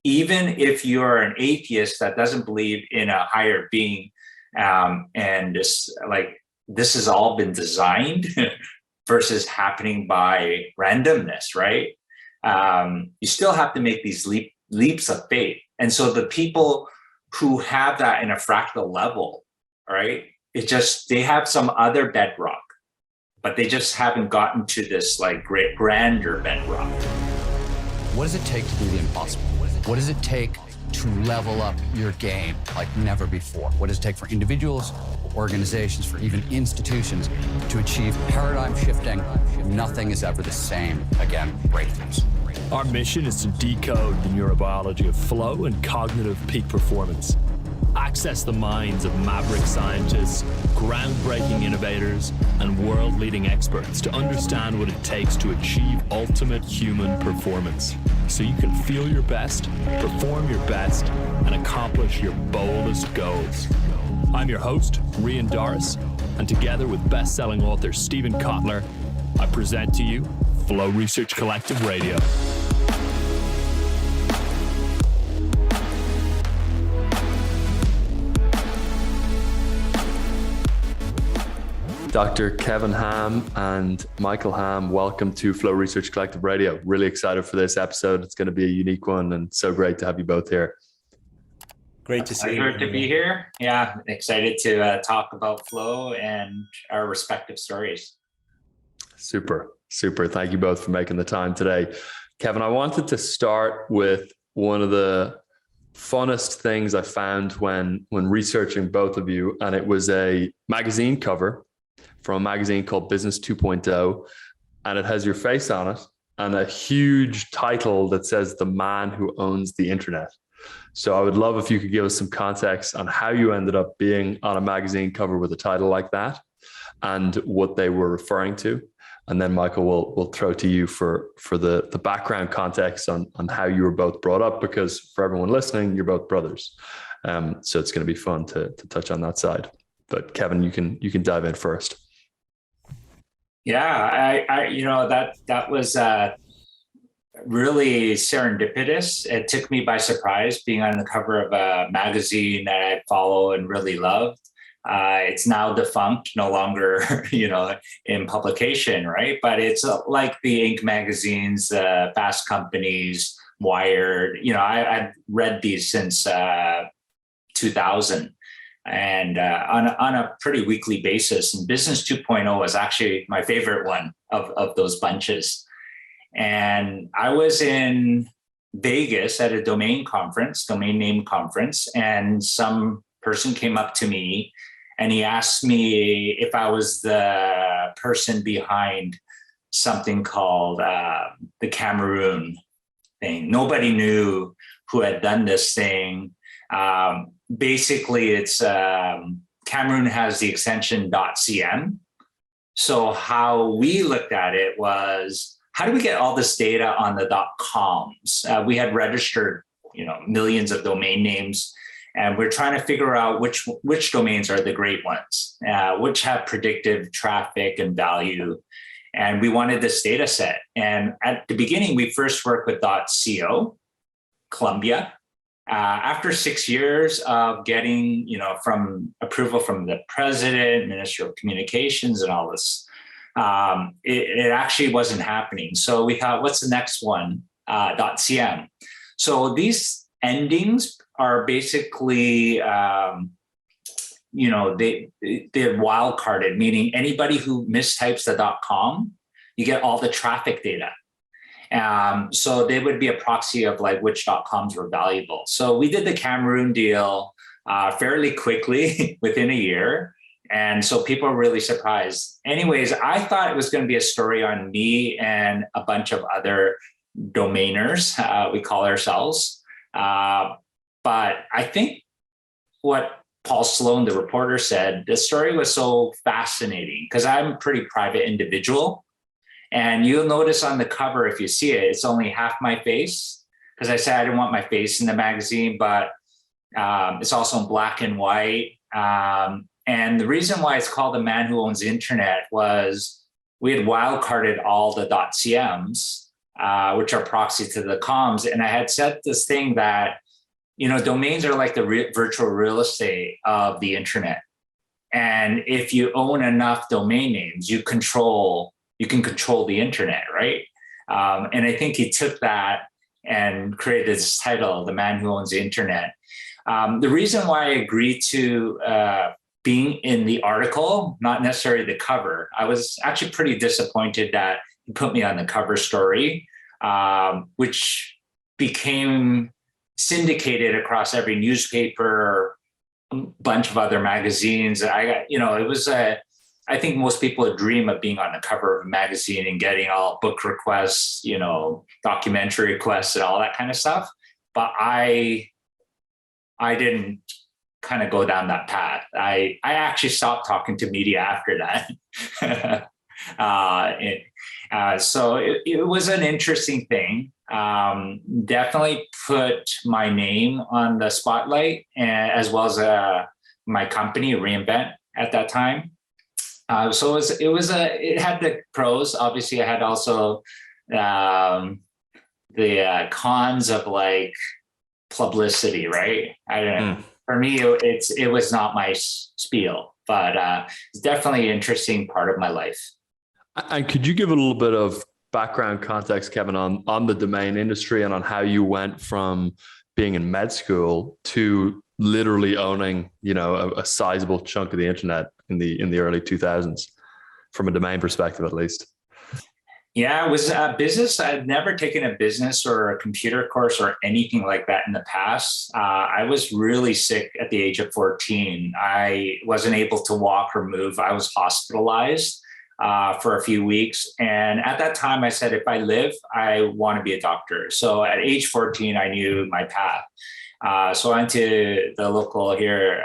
even if you're an atheist that doesn't believe in a higher being, and this has all been designed versus happening by randomness, right? You still have to make these leaps of faith. And so the people who have that in a fractal level, right, they have some other bedrock, but they just haven't gotten to this like great grander bedrock. What does it take to do the impossible? What does it take to level up your game like never before? What does it take for individuals, organizations, for even institutions to achieve paradigm shifting? Nothing is ever the same again breakthroughs. Our mission is to decode the neurobiology of flow and cognitive peak performance. Access the minds of maverick scientists, groundbreaking innovators, and world-leading experts to understand what it takes to achieve ultimate human performance, so you can feel your best, perform your best, and accomplish your boldest goals. I'm your host, Rian Doris, and together with best-selling author Stephen Kotler, I present to you Flow Research Collective Radio. Dr. Kevin Ham and Michael Ham, welcome to Flow Research Collective Radio. Really excited for this episode. It's going to be a unique one and so great to have you both here. Great to see you. Pleasure to be here. Yeah, excited to talk about flow and our respective stories. Super. Thank you both for making the time today. Kevin, I wanted to start with one of the funnest things I found when researching both of you, and it was a magazine cover from a magazine called Business 2.0, and it has your face on it and a huge title that says "The Man Who Owns the Internet." So I would love if you could give us some context on how you ended up being on a magazine cover with a title like that and what they were referring to. And then Michael, we'll throw to you for the background context on how you were both brought up, because for everyone listening, you're both brothers. So it's going to be fun to touch on that side. But Kevin, you can dive in first. Yeah, that was really serendipitous. It took me by surprise being on the cover of a magazine that I follow and really loved. It's now defunct, no longer, in publication, right? But it's like the Inc. magazines, Fast Companies, Wired. I've read these since 2000. And on a pretty weekly basis. And Business 2.0 was actually my favorite one of those bunches. And I was in Vegas at a domain name conference, and some person came up to me and he asked me if I was the person behind something called the Cameroon thing. Nobody knew who had done this thing. Basically, it's Cameroon has the extension .cm. So how we looked at it was, how do we get all this data on the .coms? We had registered, millions of domain names, and we're trying to figure out which domains are the great ones, which have predictive traffic and value. And we wanted this data set. And at the beginning, we first worked with .co, Colombia. After 6 years of getting, from approval from the president, Minister of Communications, and all this, it actually wasn't happening. So we thought, what's the next one? .cm. So these endings are basically, they're wild carded, meaning anybody who mistypes the .com, you get all the traffic data. So they would be a proxy of like which .coms were valuable. So we did the Cameroon deal fairly quickly within a year. And so people were really surprised. Anyways, I thought it was going to be a story on me and a bunch of other domainers, we call ourselves. But I think what Paul Sloan, the reporter, said, the story was so fascinating because I'm a pretty private individual. And you'll notice on the cover, if you see it, it's only half my face, because I said I didn't want my face in the magazine, but it's also in black and white. And the reason why it's called The Man Who Owns the Internet was we had wildcarded all the .cms which are proxy to the comms. And I had said this thing that, domains are like the virtual real estate of the internet. And if you own enough domain names, you can control the internet, right? And I think he took that and created this title, The Man Who Owns the Internet. The reason why I agreed to being in the article, not necessarily the cover, I was actually pretty disappointed that he put me on the cover story, which became syndicated across every newspaper, a bunch of other magazines. It was I think most people would dream of being on the cover of a magazine and getting all book requests, documentary requests and all that kind of stuff. But I didn't kind of go down that path. I actually stopped talking to media after that. So it was an interesting thing. Definitely put my name on the spotlight, as well as my company, Reinvent, at that time. So it had the pros. Obviously, I had also the cons of like publicity, right? I don't know. For me, it was not my spiel, but it's definitely an interesting part of my life. And could you give a little bit of background context, Kevin, on the domain industry and on how you went from being in med school to literally owning, a sizable chunk of the internet in the early 2000s, from a domain perspective, at least? Yeah, it was a business. I'd never taken a business or a computer course or anything like that in the past. I was really sick at the age of 14. I wasn't able to walk or move. I was hospitalized for a few weeks. And at that time, I said, if I live, I want to be a doctor. So at age 14, I knew my path. So I went to the local here,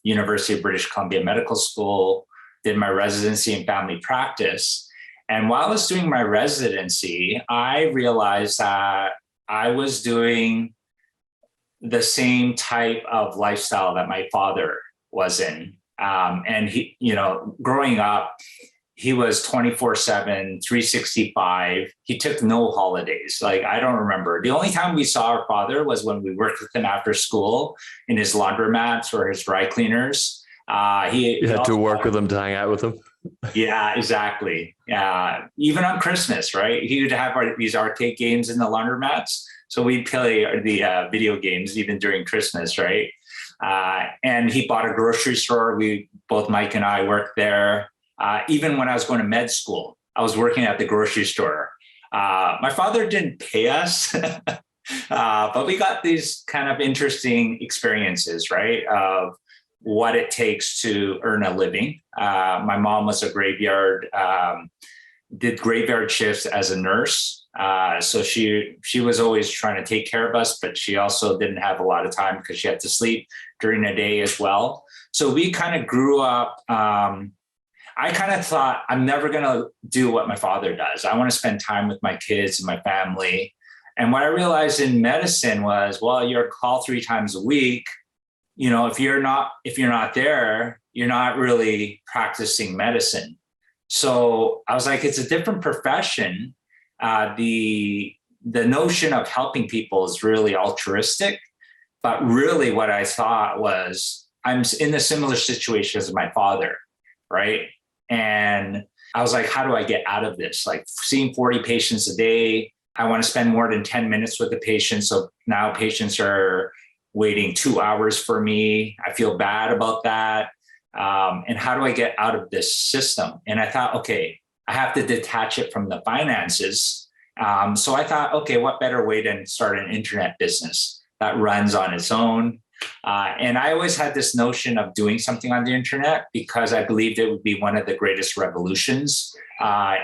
University of British Columbia Medical School, did my residency in family practice. And while I was doing my residency, I realized that I was doing the same type of lifestyle that my father was in. And he, growing up, he was 24/7, 365. He took no holidays. Like, I don't remember. The only time we saw our father was when we worked with him after school in his laundromats or his dry cleaners. You had to work with him to hang out with him. Yeah, exactly. Even on Christmas, right? He would have these arcade games in the laundromats. So we'd play the video games even during Christmas, right? And he bought a grocery store. Both Mike and I worked there. Even when I was going to med school, I was working at the grocery store. My father didn't pay us, but we got these kind of interesting experiences, right? Of what it takes to earn a living. My mom was a did graveyard shifts as a nurse. So she was always trying to take care of us, but she also didn't have a lot of time because she had to sleep during the day as well. So we kind of grew up. I kind of thought, I'm never going to do what my father does. I want to spend time with my kids and my family. And what I realized in medicine was, well, you're called 3 times a week. If you're not there, you're not really practicing medicine. So I was like, it's a different profession. The notion of helping people is really altruistic, but really what I thought was, I'm in a similar situation as my father, right? And I was like, how do I get out of this? Like, seeing 40 patients a day, I want to spend more than 10 minutes with the patient. So now patients are waiting 2 hours for me. I feel bad about that. And how do I get out of this system? And I thought, okay, I have to detach it from the finances. So I thought, okay, what better way than start an internet business that runs on its own? And I always had this notion of doing something on the internet because I believed it would be one of the greatest revolutions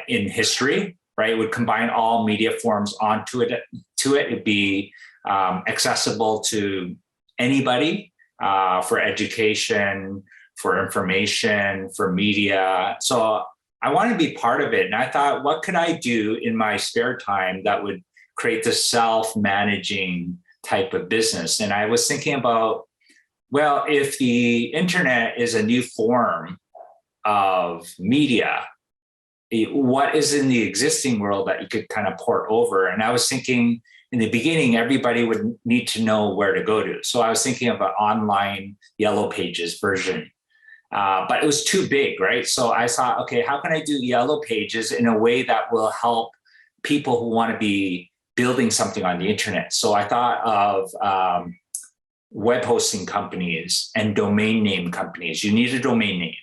in history, right? It would combine all media forms onto it. It'd be accessible to anybody for education, for information, for media. So I want to be part of it. And I thought, what could I do in my spare time that would create this self-managing type of business? And I was thinking about, well, if the internet is a new form of media, what is in the existing world that you could kind of port over. And I was thinking in the beginning, everybody would need to know where to go to. So I was thinking of an online Yellow Pages version, but it was too big, right? So I thought, okay, how can I do Yellow Pages in a way that will help people who want to be building something on the internet? So I thought of web hosting companies and domain name companies. You need a domain name.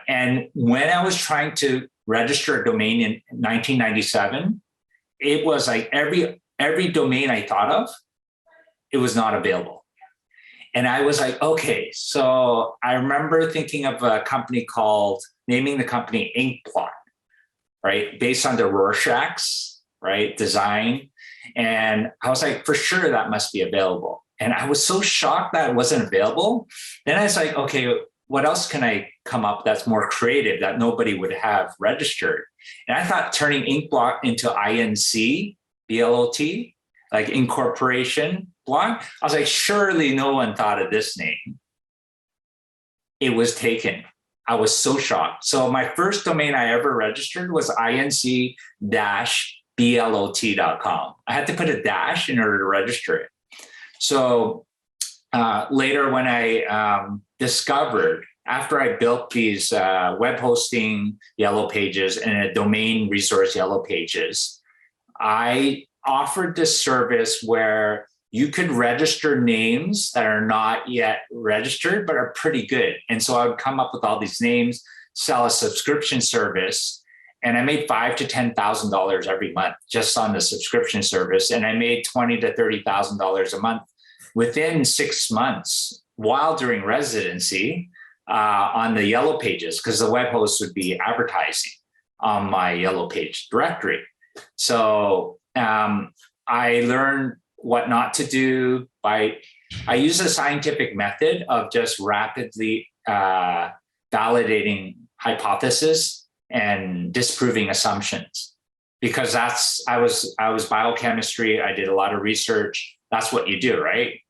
And when I was trying to register a domain in 1997, it was like every domain I thought of, it was not available. And I was like, okay, so I remember thinking of a company naming the company Inkplot, right? Based on the Rorschach's, right, design. And I was like, for sure that must be available. And I was so shocked that it wasn't available. Then I was like, okay, what else can I come up that's more creative that nobody would have registered? And I thought turning Inkblot into INC, BLOT, like incorporation block. I was like, surely no one thought of this name. It was taken. I was so shocked. So my first domain I ever registered was inc-blot.com. I had to put a dash in order to register it. So later when I discovered, after I built these web hosting Yellow Pages and a domain resource Yellow Pages, I offered this service where you could register names that are not yet registered, but are pretty good. And so I would come up with all these names, sell a subscription service, and I made $5,000 to $10,000 every month just on the subscription service. And I made $20,000 to $30,000 a month within 6 months while during residency on the Yellow Pages, because the web host would be advertising on my Yellow Page directory. So I learned what not to do I use a scientific method of just rapidly validating hypothesis and disproving assumptions, because I was biochemistry. I did a lot of research. That's what you do, right?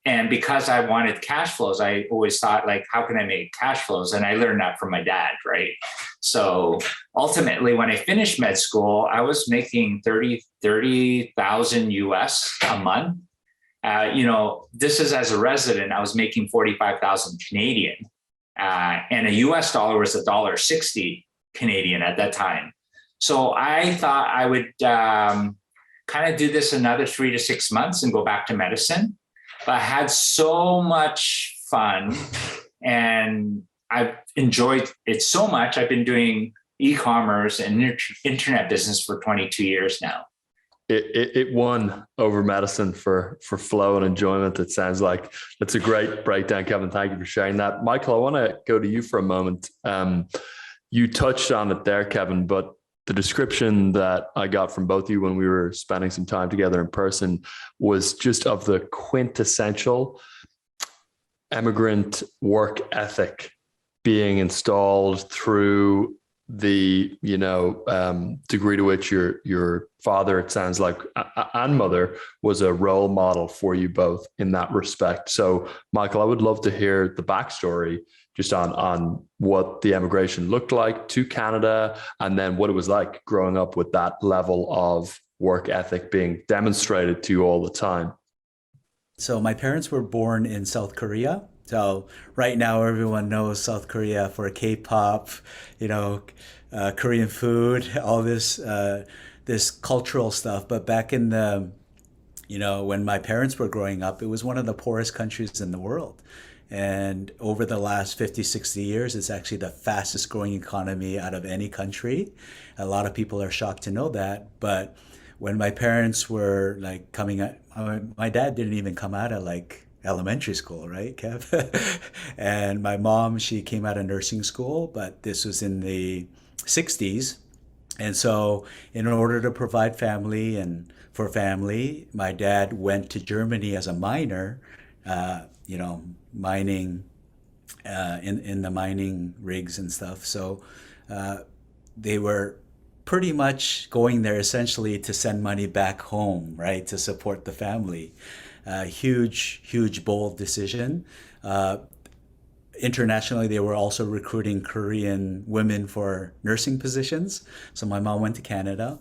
And because I wanted cash flows, I always thought, like, how can I make cash flows? And I learned that from my dad, right? So ultimately, when I finished med school, I was making 30,000 US a month. This is as a resident, I was making 45,000 Canadian. And a US dollar was $1.60 Canadian at that time. So I thought I would kind of do this another 3 to 6 months and go back to medicine. But I had so much fun and I've enjoyed it so much. I've been doing e-commerce and internet business for 22 years now. It won over medicine for flow and enjoyment. It sounds like. That's a great breakdown, Kevin. Thank you for sharing that. Michael, I want to go to you for a moment. You touched on it there, Kevin, but the description that I got from both of you when we were spending some time together in person was just of the quintessential immigrant work ethic being installed through the degree to which your father, it sounds like, and mother was a role model for you both in that respect. So Michael, I would love to hear the backstory just on what the immigration looked like to Canada, and then what it was like growing up with that level of work ethic being demonstrated to you all the time. So my parents were born in South Korea. So right now everyone knows South Korea for K-pop, Korean food, all this cultural stuff. But back in the, when my parents were growing up, it was one of the poorest countries in the world. And over the last 50, 60 years, it's actually the fastest growing economy out of any country. A lot of people are shocked to know that. But when my parents were like coming out, my dad didn't even come out of like elementary school, right, Kev? And my mom, she came out of nursing school, but this was in the 60s. And so in order to provide family, my dad went to Germany as a miner, mining in the mining rigs and stuff. So they were pretty much going there essentially to send money back home, right, to support the family. Huge, bold decision. internationally, they were also recruiting Korean women for nursing positions. So my mom went to Canada.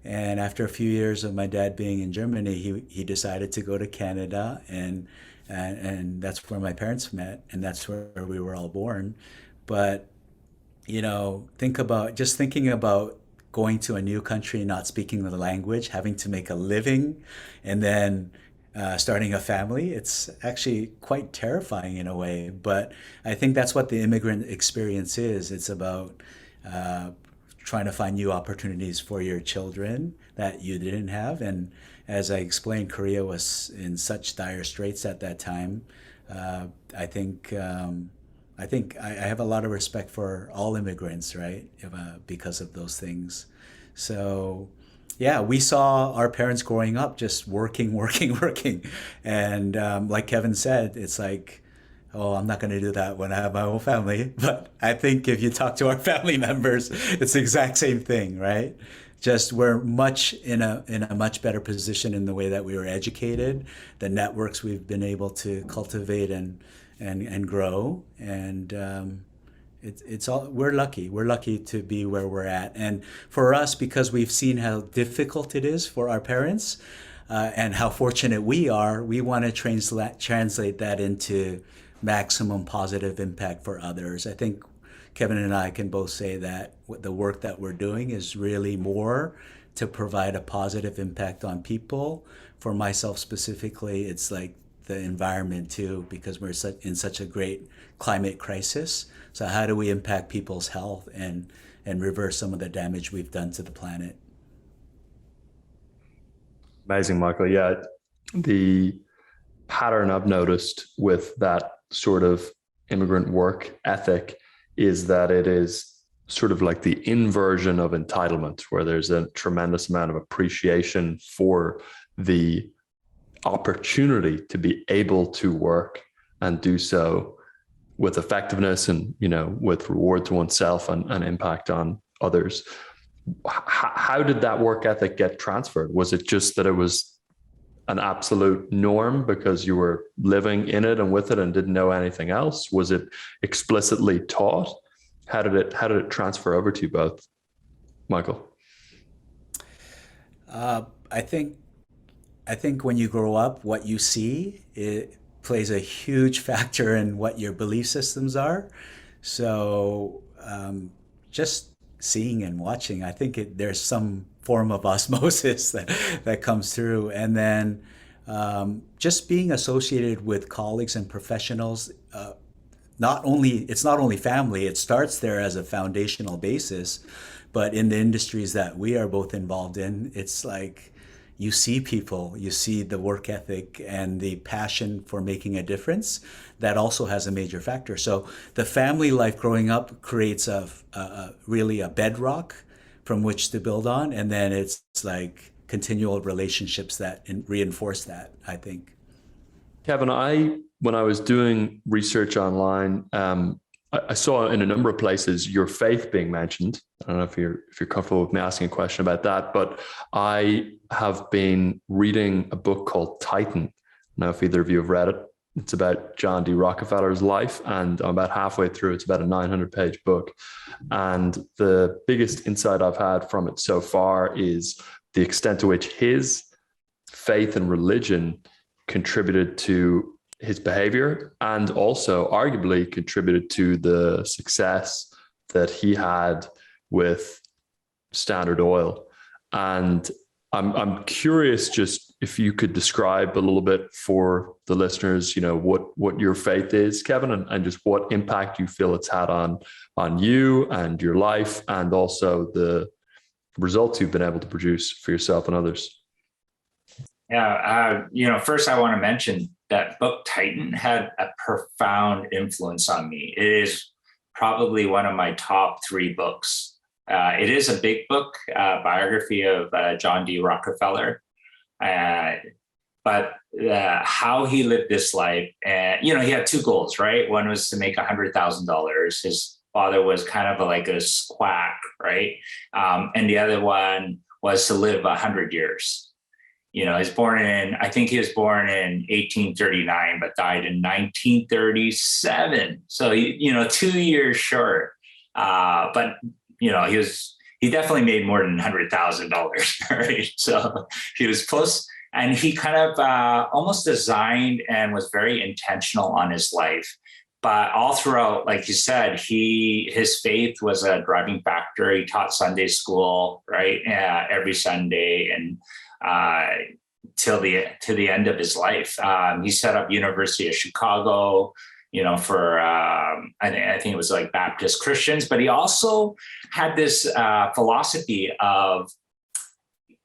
And after a few years of my dad being in Germany, he decided to go to Canada, and that's where my parents met, and that's where we were all born. But thinking about going to a new country, not speaking the language, having to make a living, and then starting a family, it's actually quite terrifying in a way. But I think that's what the immigrant experience is. It's about trying to find new opportunities for your children that you didn't have. And as I explained, Korea was in such dire straits at that time. I think I have a lot of respect for all immigrants, right? Because of those things. So, yeah, we saw our parents growing up just working, working, working. And like Kevin said, it's like, oh, I'm not going to do that when I have my own family. But I think if you talk to our family members, it's the exact same thing, right? Just we're much in a much better position in the way that we were educated, the networks we've been able to cultivate and grow, and it's all we're lucky to be where we're at. And for us, because we've seen how difficult it is for our parents, and how fortunate we are, we want to translate that into maximum positive impact for others. I think Kevin and I can both say that the work that we're doing is really more to provide a positive impact on people. For myself specifically, it's like the environment too, because we're in such a great climate crisis. So how do we impact people's health and reverse some of the damage we've done to the planet? Amazing, Michael. Yeah, the pattern I've noticed with that sort of immigrant work ethic is that it is sort of like the inversion of entitlement, where there's a tremendous amount of appreciation for the opportunity to be able to work and do so with effectiveness and, with reward to oneself and impact on others. How did that work ethic get transferred? Was it just that it was an absolute norm because you were living in it and with it and didn't know anything else? Was it explicitly taught? How did it transfer over to you both, Michael? I think when you grow up, what you see, it plays a huge factor in what your belief systems are. So just seeing and watching, I think there's some form of osmosis that comes through. And then just being associated with colleagues and professionals, it's not only family, it starts there as a foundational basis, but in the industries that we are both involved in, it's like you see people, you see the work ethic and the passion for making a difference. That also has a major factor. So the family life growing up creates really a bedrock from which to build on. And then it's like continual relationships that reinforce that, I think. Kevin, when I was doing research online, I saw in a number of places your faith being mentioned. I don't know if you're comfortable with me asking a question about that, but I have been reading a book called Titan. I don't know if either of you have read it. It's about John D. Rockefeller's life, and I'm about halfway through. It's about a 900-page book. And the biggest insight I've had from it so far is the extent to which his faith and religion contributed to his behavior and also arguably contributed to the success that he had with Standard Oil. And I'm curious just if you could describe a little bit for the listeners, what your faith is, Kevin, and just what impact you feel it's had on you and your life, and also the results you've been able to produce for yourself and others. Yeah, first I want to mention that book Titan had a profound influence on me. It is probably one of my top 3 books. It is a big book, biography of John D. Rockefeller, but how he lived this life. And, he had 2 goals, right? One was to make $100,000. His father was kind of like a quack, right? And the other one was to live 100 years. I think he was born in 1839, but died in 1937. So, 2 years short. But, he definitely made more than $100,000, right? So he was close, and he kind of almost designed and was very intentional on his life. But all throughout, like you said, his faith was a driving factor. He taught Sunday school, right, every Sunday, and to the end of his life. He set up University of Chicago, for I think it was like Baptist Christians. But he also had this philosophy of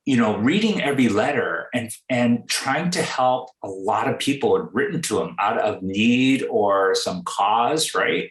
reading every letter and trying to help a lot of people who had written to him out of need or some cause, right?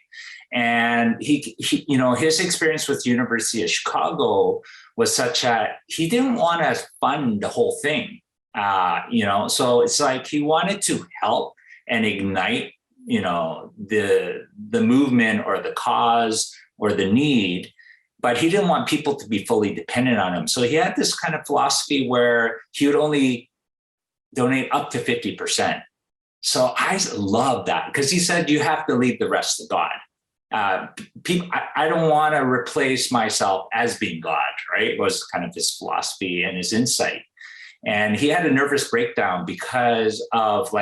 And he his experience with University of Chicago was such that he didn't want to fund the whole thing, so it's like he wanted to help and ignite, the movement or the cause or the need, but he didn't want people to be fully dependent on him. So he had this kind of philosophy where he would only donate up to 50%. So I love that, because he said, you have to leave the rest to God. I don't want to replace myself as being God, right? Was kind of his philosophy and his insight. And he had a nervous breakdown because of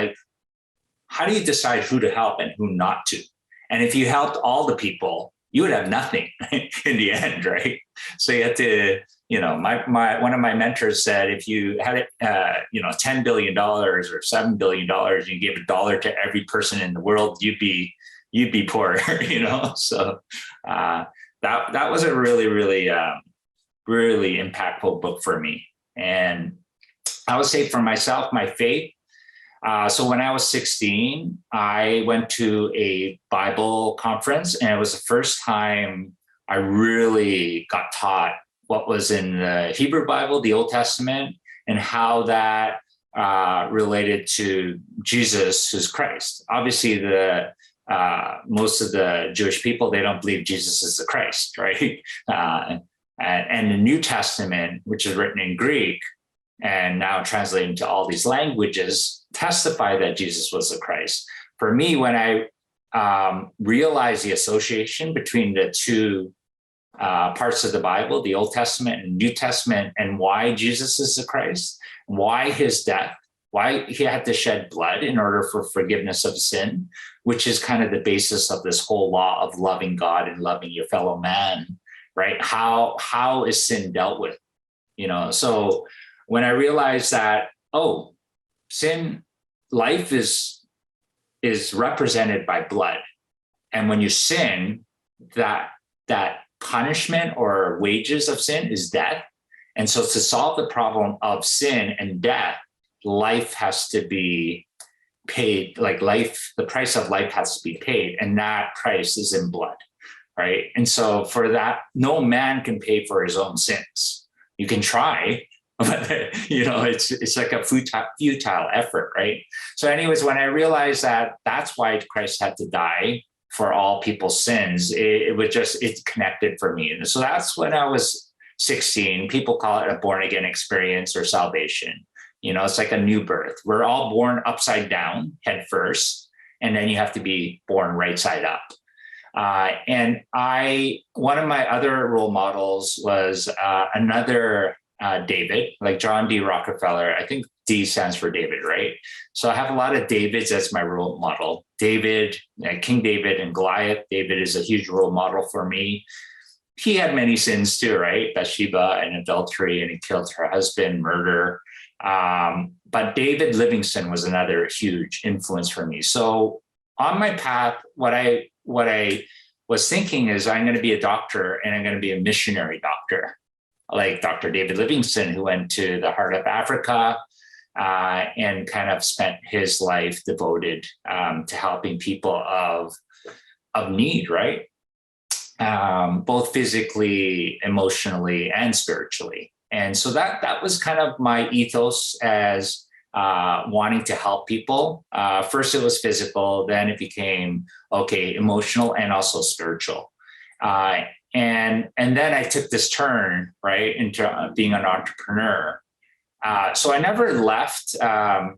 how do you decide who to help and who not to? And if you helped all the people, you would have nothing in the end, right? So you had to, one of my mentors said, if you had it, $10 billion or $7 billion, you gave $1 to every person in the world, you'd be poor, So that was a really, really, really impactful book for me. And I would say for myself, my faith. So when I was 16, I went to a Bible conference, and it was the first time I really got taught what was in the Hebrew Bible, the Old Testament, and how that related to Jesus, who's Christ. Obviously, most of the Jewish people, they don't believe Jesus is the Christ, right? And the New Testament, which is written in Greek and now translated to all these languages, testify that Jesus was the Christ. For me, when I realized the association between the two parts of the Bible, the Old Testament and New Testament, and why Jesus is the Christ, why his death, why he had to shed blood in order for forgiveness of sin, which is kind of the basis of this whole law of loving God and loving your fellow man, right? How is sin dealt with? So when I realized that, sin, life is represented by blood. And when you sin, that punishment or wages of sin is death. And so to solve the problem of sin and death, life has to be paid, the price of life has to be paid. And that price is in blood, right? And so for that, no man can pay for his own sins. You can try, but it's like a futile effort, right? So anyways, when I realized that that's why Christ had to die for all people's sins, it connected for me. And so that's when I was 16. People call it a born again experience or salvation. It's like a new birth. We're all born upside down, head first, and then you have to be born right side up. And one of my other role models was another David, like John D. Rockefeller. I think D stands for David, right? So I have a lot of Davids as my role model. David, King David and Goliath. David is a huge role model for me. He had many sins too, right? Bathsheba and adultery, and he killed her husband, murder. But David Livingston was another huge influence for me. So on my path, what I was thinking is I'm going to be a doctor, and I'm going to be a missionary doctor, like Dr. David Livingston, who went to the heart of Africa and kind of spent his life devoted to helping people of need, right? Both physically, emotionally, and spiritually. And so that was kind of my ethos as wanting to help people. First, it was physical, then it became, emotional and also spiritual. And then I took this turn, right, into being an entrepreneur. So I never left the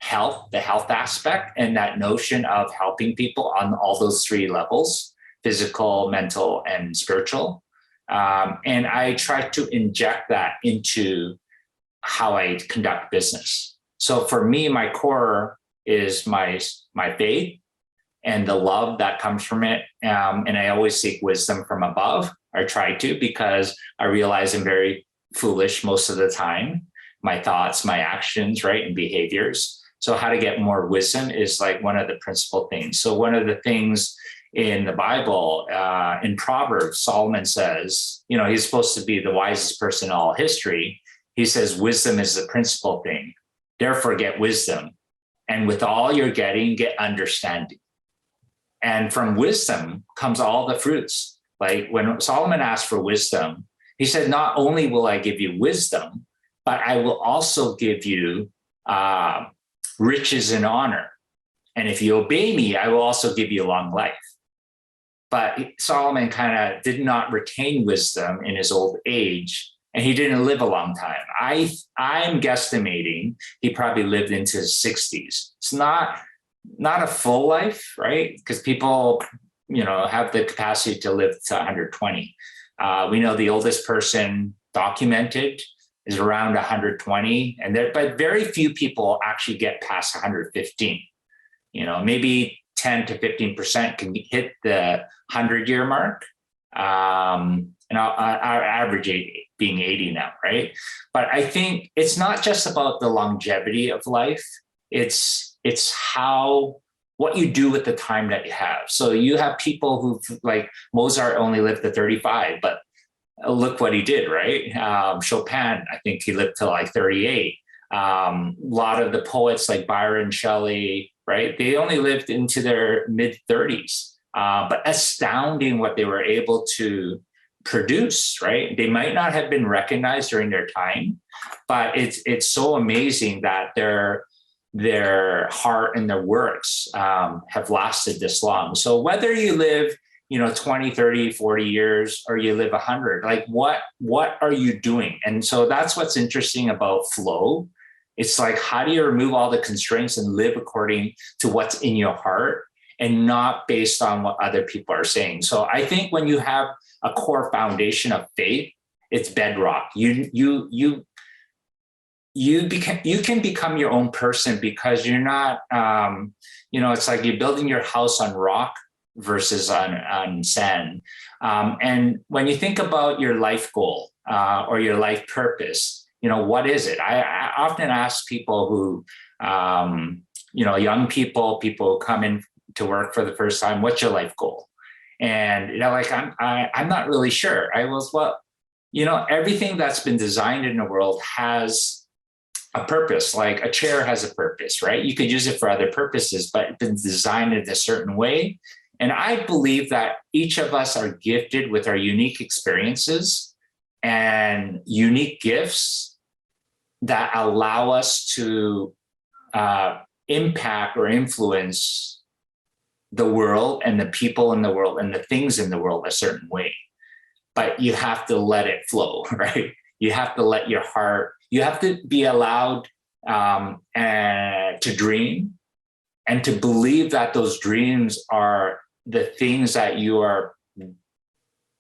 health aspect and that notion of helping people on all those three levels, physical, mental, and spiritual. And I try to inject that into how I conduct business. So for me, my core is my faith and the love that comes from it. And I always seek wisdom from above. I try to, because I realize I'm very foolish most of the time. My thoughts, my actions, right, and behaviors. So how to get more wisdom is like one of the principal things. So one of the things in the Bible, in Proverbs, Solomon says, you know, he's supposed to be the wisest person in all history. He says, wisdom is the principal thing. Therefore, get wisdom. And with all you're getting, get understanding. And from wisdom comes all the fruits. Like when Solomon asked for wisdom, he said, not only will I give you wisdom, but I will also give you riches and honor. And if you obey me, I will also give you long life. But Solomon kind of did not retain wisdom in his old age, and he didn't live a long time. I'm guesstimating he probably lived into his 60s. It's not a full life, right? Because people, you know, have the capacity to live to 120. We know the oldest person documented is around 120, but very few people actually get past 115. You know, maybe 10 to 15% can hit the 100-year mark. And our average age being 80 now, right? But I think it's not just about the longevity of life. It's what you do with the time that you have. So you have people who, like Mozart, only lived to 35, but look what he did, right? Chopin, I think he lived till like 38. A lot of the poets like Byron, Shelley, right? They only lived into their mid 30s, but astounding what they were able to produce, right? They might not have been recognized during their time, but it's so amazing that their heart and their works have lasted this long. So whether you live, 20, 30, 40 years, or you live 100, like what are you doing? And so that's what's interesting about flow. It's like, how do you remove all the constraints and live according to what's in your heart and not based on what other people are saying? So I think when you have a core foundation of faith, it's bedrock. You can become your own person because you're not, it's like you're building your house on rock versus on sand. And when you think about your life goal or your life purpose, what is it? I often ask people who, young people who come in to work for the first time, what's your life goal? And I'm not really sure. Everything that's been designed in the world has a purpose. Like a chair has a purpose, right? You could use it for other purposes, but it's been designed in a certain way. And I believe that each of us are gifted with our unique experiences and unique gifts that allow us to impact or influence the world and the people in the world and the things in the world a certain way. But you have to let it flow, right? You have to let your heart, you have to be allowed to dream and to believe that those dreams are the things that you are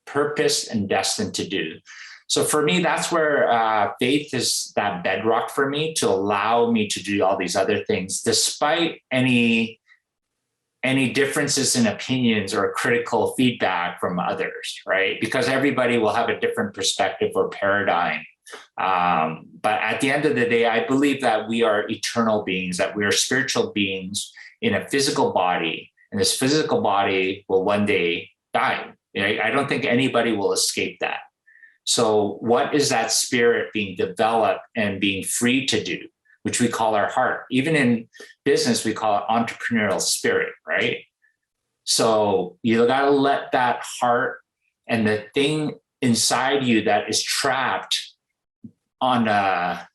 purposed and destined to do. So for me, that's where faith is that bedrock for me to allow me to do all these other things, despite any differences in opinions or critical feedback from others, right? Because everybody will have a different perspective or paradigm. But at the end of the day, I believe that we are eternal beings, that we are spiritual beings in a physical body, and this physical body will one day die. I don't think anybody will escape that. So what is that spirit being developed and being free to do, which we call our heart? Even in business, we call it entrepreneurial spirit, right? So you got to let that heart and the thing inside you that is trapped in a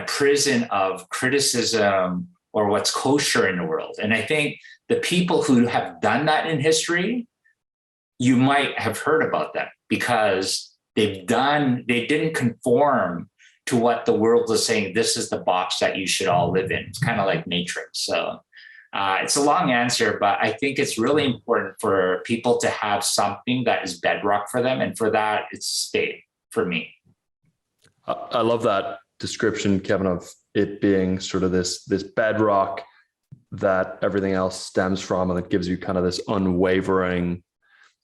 prison of criticism or what's kosher in the world. And I think the people who have done that in history, you might have heard about them because they didn't conform to what the world is saying, this is the box that you should all live in. It's kind of like Matrix. So it's a long answer, but I think it's really important for people to have something that is bedrock for them. And for that, it's state for me. I love that description, Kevin, of it being sort of this bedrock that everything else stems from, and it gives you kind of this unwavering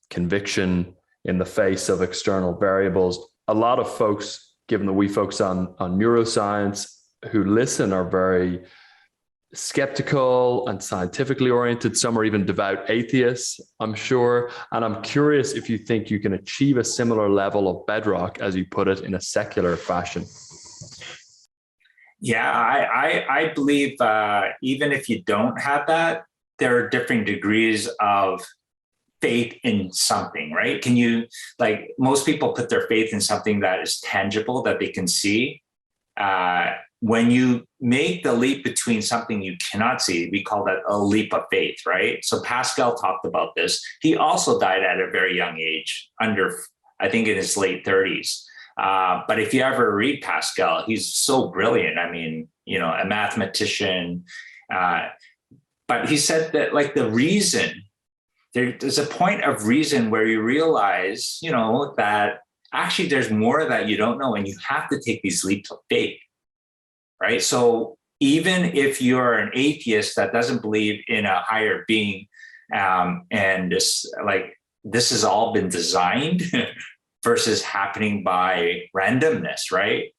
conviction in the face of external variables. A lot of folks, given that we focus on neuroscience, who listen are very skeptical and scientifically oriented. Some are even devout atheists, I'm sure. And I'm curious if you think you can achieve a similar level of bedrock, as you put it, in a secular fashion. Yeah, I believe even if you don't have that, there are different degrees of faith in something, right? Can you, like, most people put their faith in something that is tangible, that they can see. When you make the leap between something you cannot see, we call that a leap of faith, right? So Pascal talked about this. He also died at a very young age, I think in his late 30s. But if you ever read Pascal, he's so brilliant. I mean, a mathematician. But he said that, like, the reason, there's a point of reason where you realize, that actually there's more that you don't know, and you have to take these leaps of faith, right? So even if you're an atheist that doesn't believe in a higher being, and this has all been designed versus happening by randomness, right?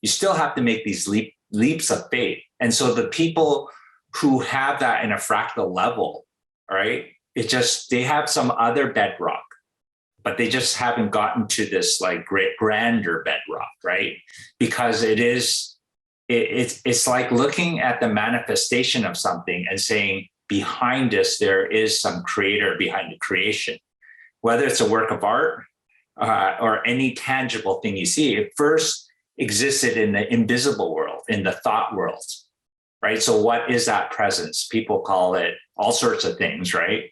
You still have to make these leaps of faith. And so the people who have that in a fractal level, right, they have some other bedrock, but they just haven't gotten to this like grander bedrock, right? Because it's like looking at the manifestation of something and saying, behind this, there is some creator behind the creation. Whether it's a work of art or any tangible thing you see, it first existed in the invisible world, in the thought world, right? So what is that presence? People call it all sorts of things, right?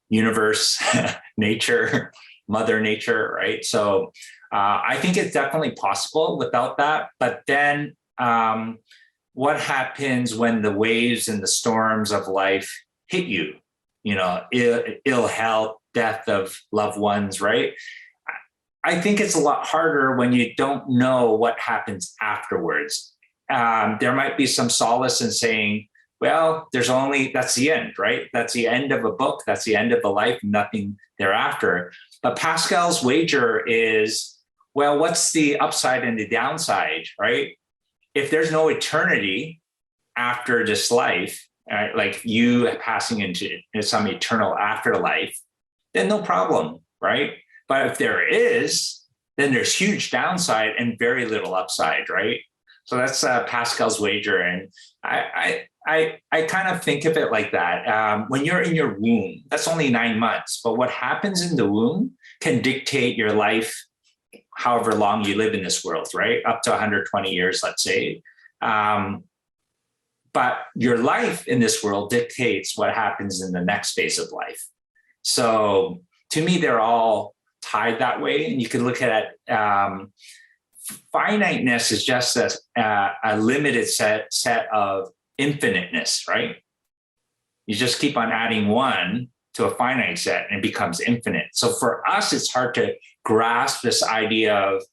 Universe, nature, Mother Nature, right? So I think it's definitely possible without that. But then what happens when the waves and the storms of life hit you? Ill health, death of loved ones, right? I think it's a lot harder when you don't know what happens afterwards. There might be some solace in saying, well, that's the end, right? That's the end of a book. That's the end of a life, nothing thereafter. But Pascal's wager is, well, what's the upside and the downside, right? If there's no eternity after this life, like you passing into some eternal afterlife, then no problem, right? But if there is, then there's huge downside and very little upside, right? So that's Pascal's wager. And I kind of think of it like that. When you're in your womb, that's only 9 months, but what happens in the womb can dictate your life, however long you live in this world, right? Up to 120 years, let's say. But your life in this world dictates what happens in the next phase of life. So to me, they're all tied that way. And you can look at finiteness is just a limited set of infiniteness, right? You just keep on adding one to a finite set and it becomes infinite. So for us, it's hard to grasp this idea of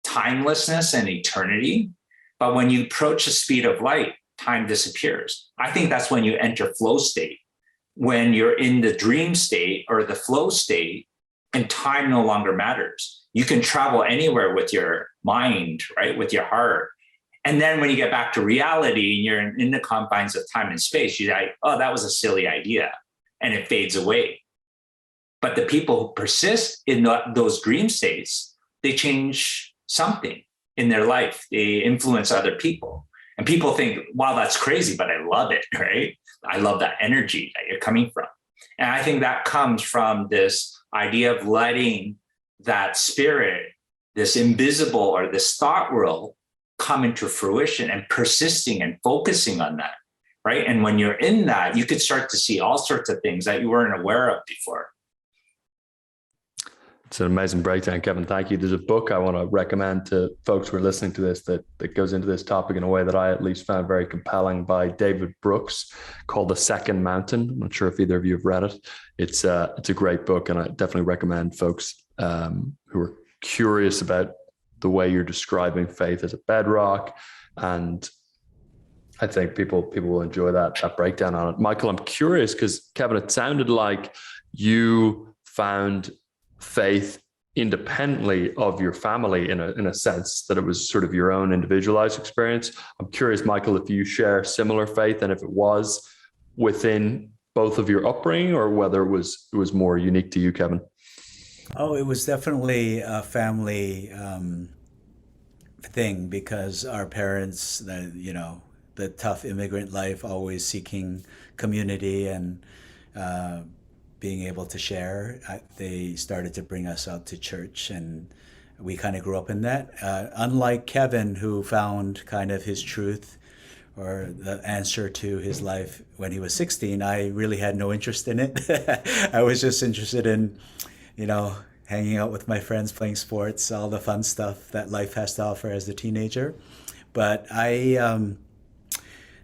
timelessness and eternity. But when you approach the speed of light, time disappears. I think that's when you enter flow state. When you're in the dream state or the flow state, and time no longer matters. You can travel anywhere with your mind, right? With your heart. And then when you get back to reality and you're in the confines of time and space, you're like, oh, that was a silly idea. And it fades away. But the people who persist in those dream states, they change something in their life. They influence other people. And people think, wow, that's crazy, but I love it, right? I love that energy that you're coming from. And I think that comes from this idea of letting that spirit, this invisible or this thought world, come into fruition and persisting and focusing on that, right? And when you're in that, you could start to see all sorts of things that you weren't aware of before. It's an amazing breakdown, Kevin. Thank you. There's a book I want to recommend to folks who are listening to this that goes into this topic in a way that I at least found very compelling, by David Brooks, called The Second Mountain. I'm not sure if either of you have read it. It's a great book, and I definitely recommend folks who are curious about the way you're describing faith as a bedrock. And I think people will enjoy that breakdown on it. Michael, I'm curious because, Kevin, it sounded like you found faith independently of your family in a sense, that it was sort of your own individualized experience. I'm curious, Michael, if you share similar faith, and if it was within both of your upbringing, or whether it was more unique to you, Kevin. Oh, it was definitely a family thing, because our parents, the tough immigrant life, always seeking community and being able to share. They started to bring us out to church, and we kind of grew up in that. Unlike Kevin, who found kind of his truth or the answer to his life when he was 16, I really had no interest in it. I was just interested in, hanging out with my friends, playing sports, all the fun stuff that life has to offer as a teenager. But I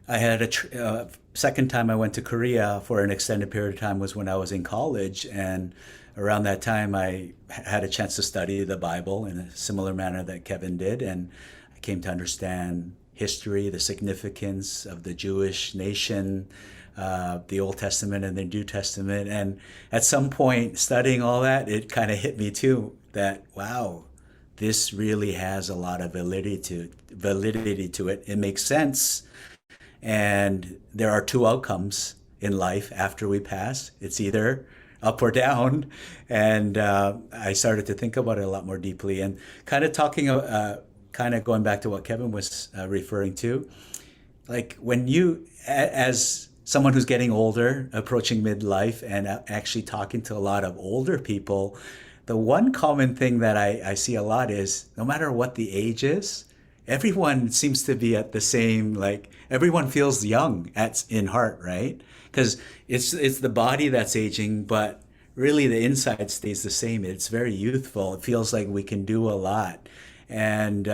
had a second time I went to Korea for an extended period of time was when I was in college. And around that time, I had a chance to study the Bible in a similar manner that Kevin did. And I came to understand history, the significance of the Jewish nation, the Old Testament and the New Testament. And at some point, studying all that, it kind of hit me too, that, wow, this really has a lot of validity to it. It makes sense. And there are two outcomes in life after we pass. It's either up or down. And I started to think about it a lot more deeply, and kind of going back to what Kevin was referring to. Like when you, as someone who's getting older, approaching midlife, and actually talking to a lot of older people, the one common thing that I see a lot is, no matter what the age is, everyone seems to be at the same, everyone feels young in heart, right? Because it's the body that's aging, but really the inside stays the same. It's very youthful. It feels like we can do a lot. And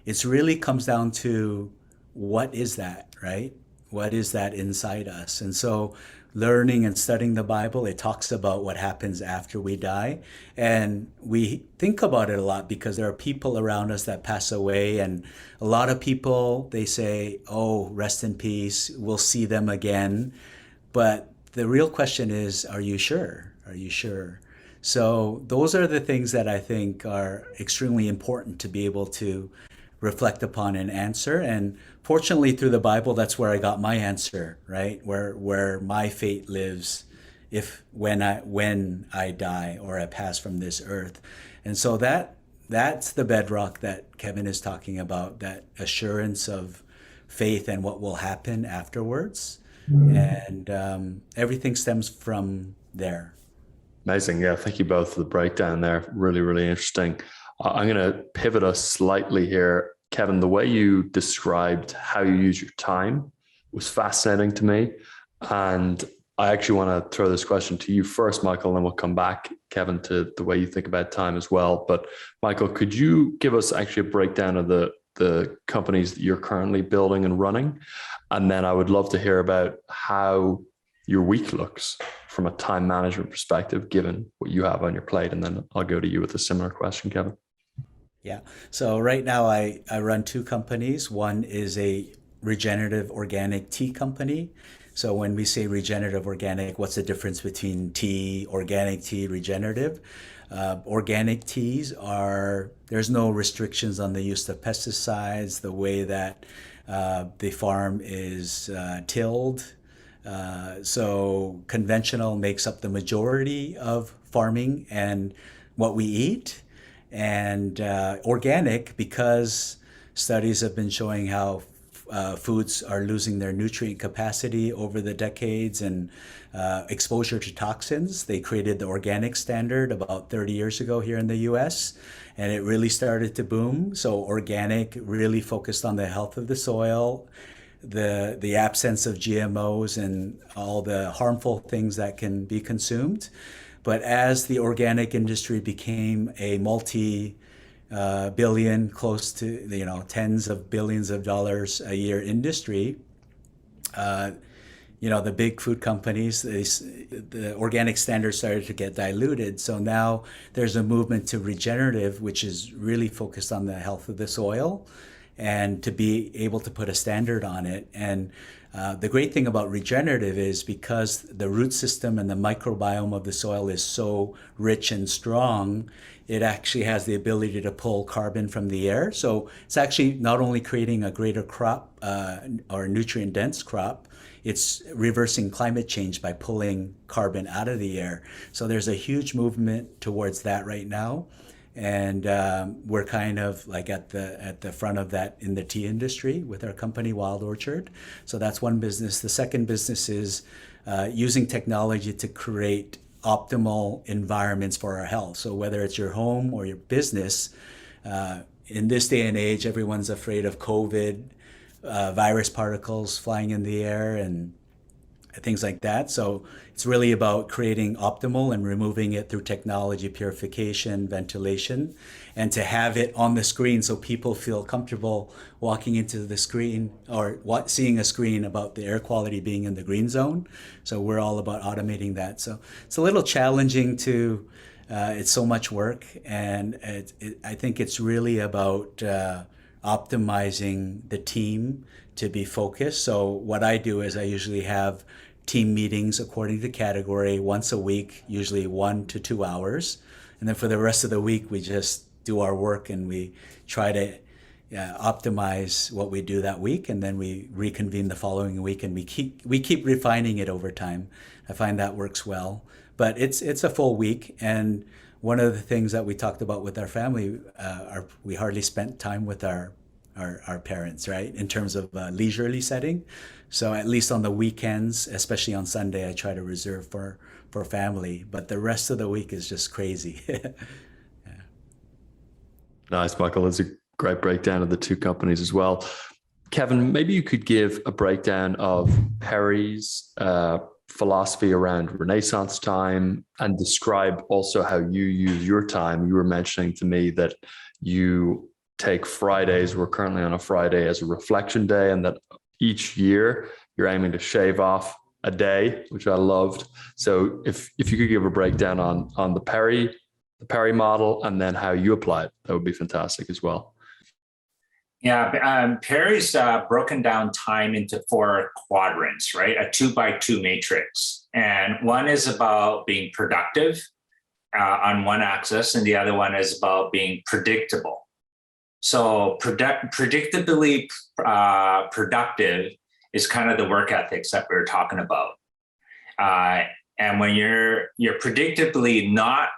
it really comes down to, what is that, right? What is that inside us? And so learning and studying the Bible, it talks about what happens after we die. And we think about it a lot because there are people around us that pass away. And a lot of people, they say, oh, rest in peace, we'll see them again. But the real question is, are you sure? Are you sure? So those are the things that I think are extremely important to be able to reflect upon and answer. And fortunately, through the Bible, that's where I got my answer, right? Where my fate lives, when I die or I pass from this earth. And so that's the bedrock that Kevin is talking about, that assurance of faith and what will happen afterwards. Mm-hmm. And everything stems from there. Amazing. Yeah, thank you both for the breakdown there. Really, really interesting. I'm going to pivot us slightly here. Kevin, the way you described how you use your time was fascinating to me. And I actually want to throw this question to you first, Michael, and then we'll come back, Kevin, to the way you think about time as well. But Michael, could you give us actually a breakdown of the companies that you're currently building and running? And then I would love to hear about how your week looks from a time management perspective, given what you have on your plate. And then I'll go to you with a similar question, Kevin. Yeah. So right now I run two companies. One is a regenerative organic tea company. So when we say regenerative organic, what's the difference between tea, organic tea, regenerative? Organic teas there's no restrictions on the use of pesticides, the way that the farm is tilled. So conventional makes up the majority of farming and what we eat. And organic, because studies have been showing how foods are losing their nutrient capacity over the decades and exposure to toxins. They created the organic standard about 30 years ago here in the US, and it really started to boom. So organic really focused on the health of the soil, the absence of GMOs and all the harmful things that can be consumed. But as the organic industry became a multi-billion, close to tens of billions of dollars a year industry, the big food companies, the organic standards started to get diluted. So now there's a movement to regenerative, which is really focused on the health of the soil and to be able to put a standard on it. And the great thing about regenerative is because the root system and the microbiome of the soil is so rich and strong, it actually has the ability to pull carbon from the air. So it's actually not only creating a greater crop or nutrient dense crop, it's reversing climate change by pulling carbon out of the air. So there's a huge movement towards that right now. And we're kind of like at the front of that in the tea industry with our company, Wild Orchard. So that's one business. The second business is using technology to create optimal environments for our health. So whether it's your home or your business, in this day and age, everyone's afraid of COVID, virus particles flying in the air and things like that. So it's really about creating optimal and removing it through technology, purification, ventilation, and to have it on the screen so people feel comfortable walking into the screen or seeing a screen about the air quality being in the green zone. So we're all about automating that. So it's a little challenging to, it's so much work, and I think it's really about optimizing the team to be focused. So what I do is I usually have team meetings according to category once a week, usually 1 to 2 hours. And then for the rest of the week, we just do our work and we try to optimize what we do that week. And then we reconvene the following week and we keep refining it over time. I find that works well, but it's a full week. And one of the things that we talked about with our family, we hardly spent time with our parents, right? In terms of leisurely setting. So at least on the weekends, especially on Sunday, I try to reserve for family. But the rest of the week is just crazy. Yeah. Nice, Michael. That's a great breakdown of the two companies as well. Kevin, maybe you could give a breakdown of Perry's philosophy around Renaissance time and describe also how you use your time. You were mentioning to me that you take Fridays, we're currently on a Friday, as a reflection day, and that each year you're aiming to shave off a day, which I loved. So if you could give a breakdown on the Perry model and then how you apply it, that would be fantastic as well. Yeah, Perry's broken down time into 4 quadrants, right? A 2x2 matrix. And one is about being productive on one axis, and the other one is about being predictable. So predictably productive is kind of the work ethics that we were talking about. And when you're predictably not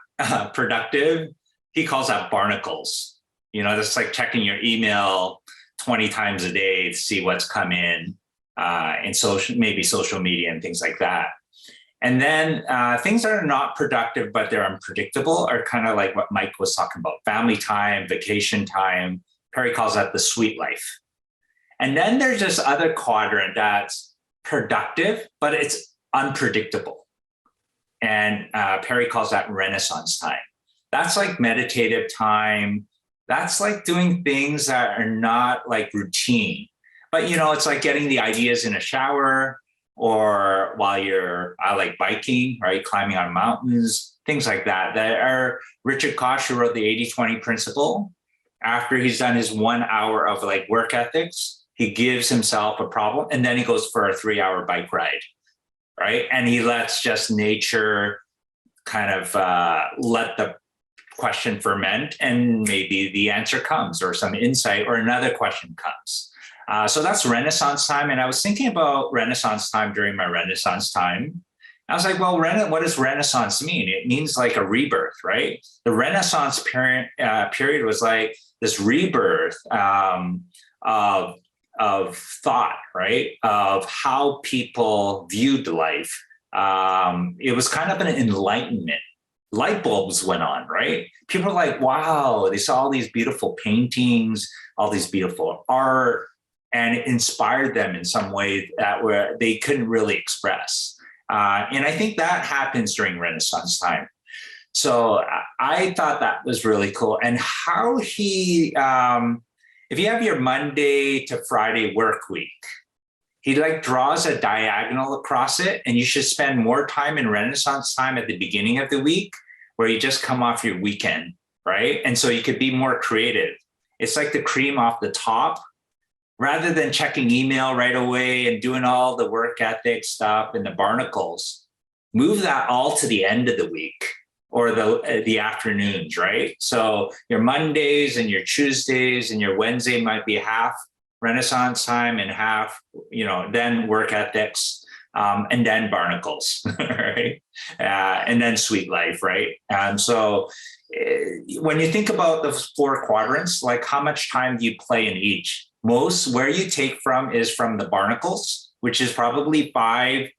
productive, he calls that barnacles. That's like checking your email 20 times a day to see what's come in maybe social media and things like that. And then things that are not productive, but they're unpredictable are kind of like what Mike was talking about, family time, vacation time. Perry calls that the sweet life. And then there's this other quadrant that's productive, but it's unpredictable. And Perry calls that Renaissance time. That's like meditative time. That's like doing things that are not like routine. But, it's like getting the ideas in a shower, or while I like biking, right? Climbing on mountains, things like that. Richard Koch, who wrote the 80-20 principle, after he's done his 1 hour of like work ethics, he gives himself a problem and then he goes for a 3-hour bike ride, right? And he lets just nature kind of let the question ferment, and maybe the answer comes or some insight or another question comes. So that's Renaissance time. And I was thinking about Renaissance time during my Renaissance time. I was like, well, what does Renaissance mean? It means like a rebirth, right? The Renaissance period was like this rebirth of thought, right? Of how people viewed life. It was kind of an enlightenment. Light bulbs went on, right? People were like, wow, they saw all these beautiful paintings, all these beautiful art, and it inspired them in some way that they couldn't really express. And I think that happens during Renaissance time. So I thought that was really cool. And how he, if you have your Monday to Friday work week, he like draws a diagonal across it, and you should spend more time in Renaissance time at the beginning of the week where you just come off your weekend, right? And so you could be more creative. It's like the cream off the top. Rather than checking email right away and doing all the work ethic stuff and the barnacles, move that all to the end of the week or the afternoons, right? So your Mondays and your Tuesdays and your Wednesday might be half Renaissance time and half, then work ethics, and then barnacles, right? And then sweet life, right? So when you think about the 4 quadrants, like how much time do you play in each? Most where you take from is from the barnacles, which is probably 5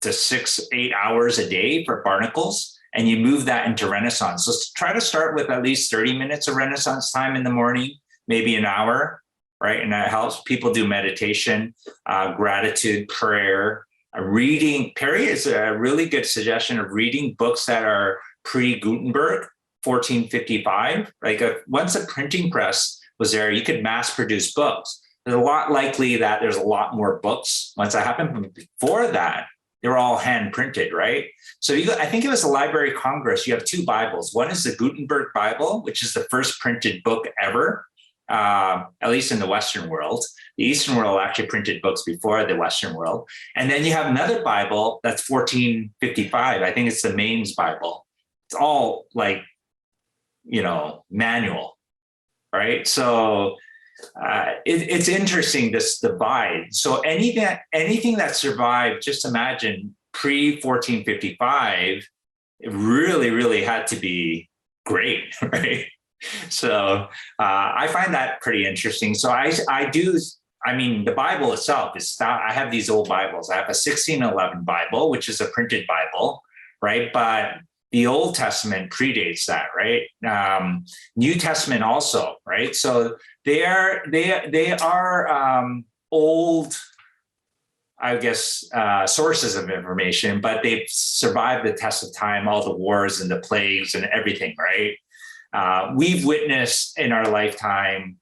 to 6, 8 hours a day for barnacles. And you move that into Renaissance. So try to start with at least 30 minutes of Renaissance time in the morning, maybe an hour, right? And that helps. People do meditation, gratitude, prayer, reading. Perry is a really good suggestion of reading books that are pre-Gutenberg, 1455. Like once a printing press was there, you could mass produce books. There's a lot likely that there's a lot more books once that happened. But before that, they were all hand printed, right? So I think it was the Library of Congress. You have 2 Bibles. One is the Gutenberg Bible, which is the first printed book ever, at least in the Western world. The Eastern world actually printed books before the Western world. And then you have another Bible that's 1455. I think it's the Maine's Bible. It's all like, manual. Right. So it's interesting, this divide. So anything that survived, just imagine pre-1455, it really, really had to be great. Right. So I find that pretty interesting. So the Bible itself I have these old Bibles. I have a 1611 Bible, which is a printed Bible. Right. But the Old Testament predates that, right? New Testament also, right? So they are old, I guess, sources of information, but they've survived the test of time, all the wars and the plagues and everything, right? We've witnessed in our lifetime,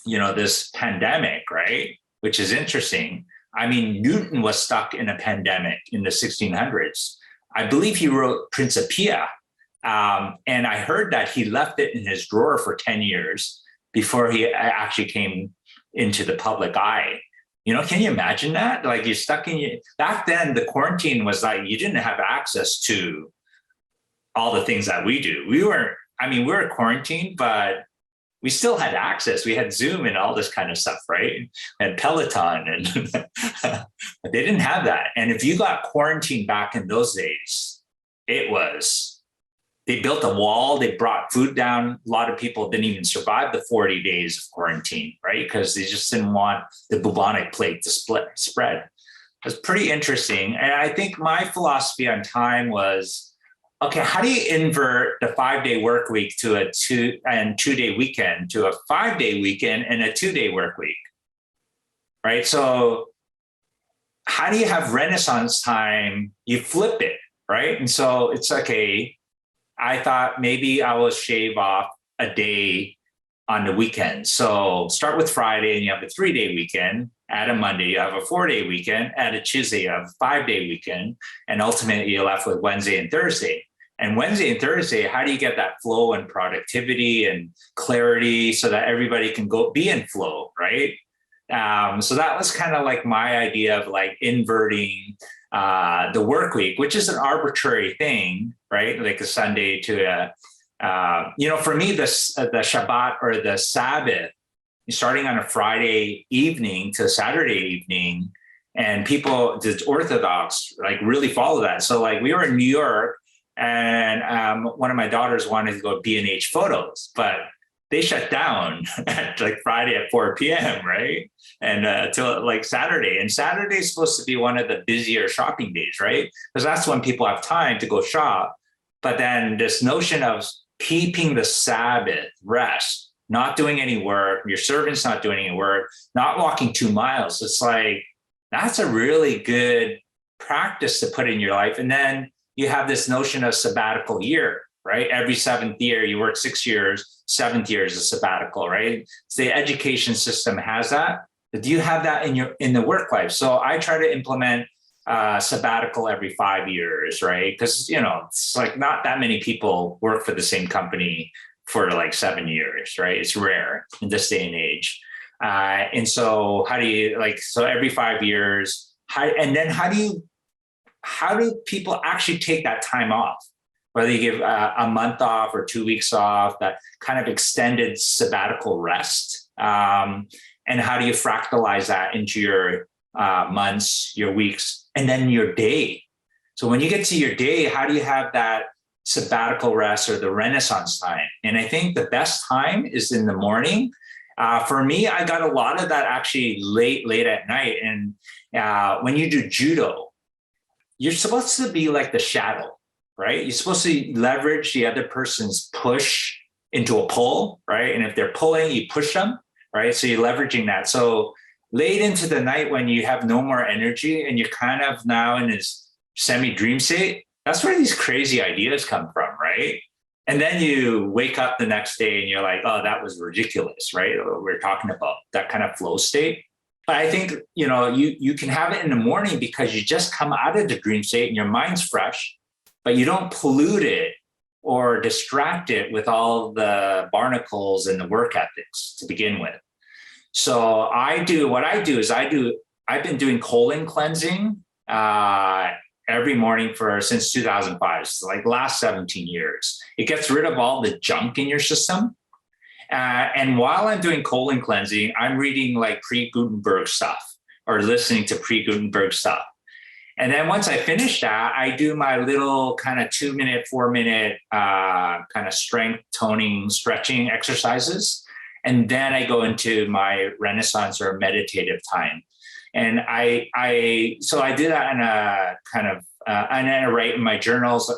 this pandemic, right? Which is interesting. I mean, Newton was stuck in a pandemic in the 1600s. I believe he wrote Principia, and I heard that he left it in his drawer for 10 years before he actually came into the public eye. Can you imagine that? Like you're stuck back then, the quarantine was like, you didn't have access to all the things that we do. We were quarantined, but we still had access. We had Zoom and all this kind of stuff, right? And Peloton, and but they didn't have that. And if you got quarantined back in those days, they built a wall, they brought food down. A lot of people didn't even survive the 40 days of quarantine, right? Because they just didn't want the bubonic plague to spread. It was pretty interesting. And I think my philosophy on time was, okay, how do you invert the 5-day work week to a 2-day weekend to a 5-day weekend and a 2-day work week, right? So how do you have Renaissance time? You flip it, right? And so it's okay. I thought maybe I will shave off a day on the weekend. So start with Friday and you have a 3-day weekend. Add a Monday, you have a 4-day weekend. Add a Tuesday, you have a 5-day weekend. And ultimately you're left with Wednesday and Thursday. And Wednesday and Thursday, how do you get that flow and productivity and clarity so that everybody can go be in flow, right? So that was kind of like my idea of like inverting the work week, which is an arbitrary thing, right? Like a Sunday to for me, the Shabbat or the Sabbath, starting on a Friday evening to Saturday evening, and people, the Orthodox, like really follow that. So like we were in New York, and one of my daughters wanted to go B&H photos, but they shut down at like Friday at 4 p.m., right? And till like Saturday. And Saturday is supposed to be one of the busier shopping days, right? Because that's when people have time to go shop. But then this notion of keeping the Sabbath, rest, not doing any work, your servant's not doing any work, not walking 2 miles. It's like, that's a really good practice to put in your life. And then you have this notion of sabbatical year. right? Every 7th year, you work 6 years, 7th year is a sabbatical, right? So the education system has that. But do you have that in the work life? So I try to implement sabbatical every 5 years, right? Because, it's like not that many people work for the same company for like 7 years, right? It's rare in this day and age. And so how do you so every 5 years, how do people actually take that time off? Whether you give a month off or 2 weeks off, that kind of extended sabbatical rest. And how do you fractalize that into your months, your weeks, and then your day? So when you get to your day, how do you have that sabbatical rest or the Renaissance time? And I think the best time is in the morning. For me, I got a lot of that actually late at night. And when you do judo, you're supposed to be like the shadow, right? You're supposed to leverage the other person's push into a pull, right? And if they're pulling, you push them, right? So you're leveraging that. So late into the night when you have no more energy and you're kind of now in this semi-dream state, that's where these crazy ideas come from, right? And then you wake up the next day and you're like, oh, that was ridiculous, right? We're talking about that kind of flow state. But I think, you can have it in the morning because you just come out of the dream state and your mind's fresh, but you don't pollute it or distract it with all the barnacles and the work ethics to begin with. So I've been doing colon cleansing every morning since 2005, so like last 17 years. It gets rid of all the junk in your system. And while I'm doing colon cleansing, I'm reading like pre-Gutenberg stuff or listening to pre-Gutenberg stuff. And then once I finish that, I do my little kind of 2-minute, 4-minute kind of strength toning, stretching exercises. And then I go into my Renaissance or meditative time. And so I do that in a kind of, and then I write in my journals.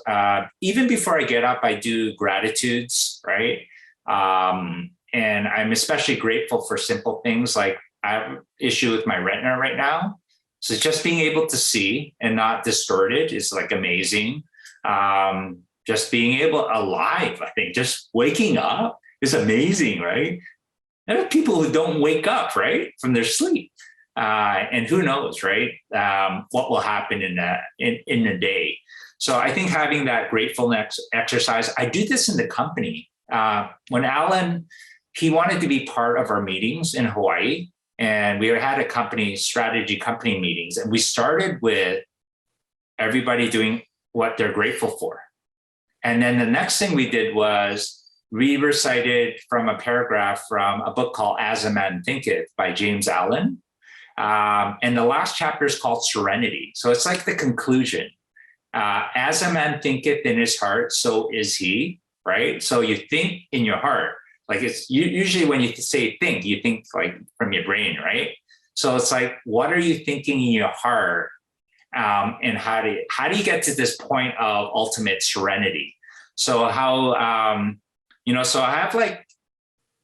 Even before I get up, I do gratitudes, right? And I'm especially grateful for simple things like I have an issue with my retina right now. So just being able to see and not distorted is like amazing. Just being alive, I think, just waking up is amazing, right? There are people who don't wake up, right, from their sleep. And who knows, right, what will happen in the day. So I think having that gratefulness exercise, I do this in the company. When Alan, he wanted to be part of our meetings in Hawaii, and we had strategy company meetings, and we started with everybody doing what they're grateful for. And then the next thing we did was we recited from a paragraph from a book called As a Man Thinketh by James Allen. And the last chapter is called Serenity. So it's like the conclusion. As a man thinketh in his heart, so is he, right? So you think in your heart. Like it's usually when you say think, you think like from your brain, right? So it's like, what are you thinking in your heart? And how do you get to this point of ultimate serenity? So so I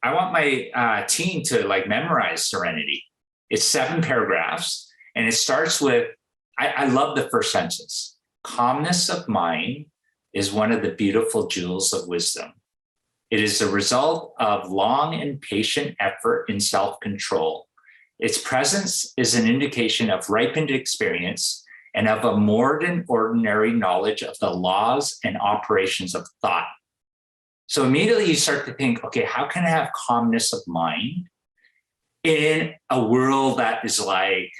want my team to like memorize Serenity. It's 7 paragraphs, and it starts with, I love the first sentence. Calmness of mind is one of the beautiful jewels of wisdom. It is the result of long and patient effort in self-control. Its presence is an indication of ripened experience and of a more than ordinary knowledge of the laws and operations of thought. So immediately you start to think, okay, how can I have calmness of mind in a world that is like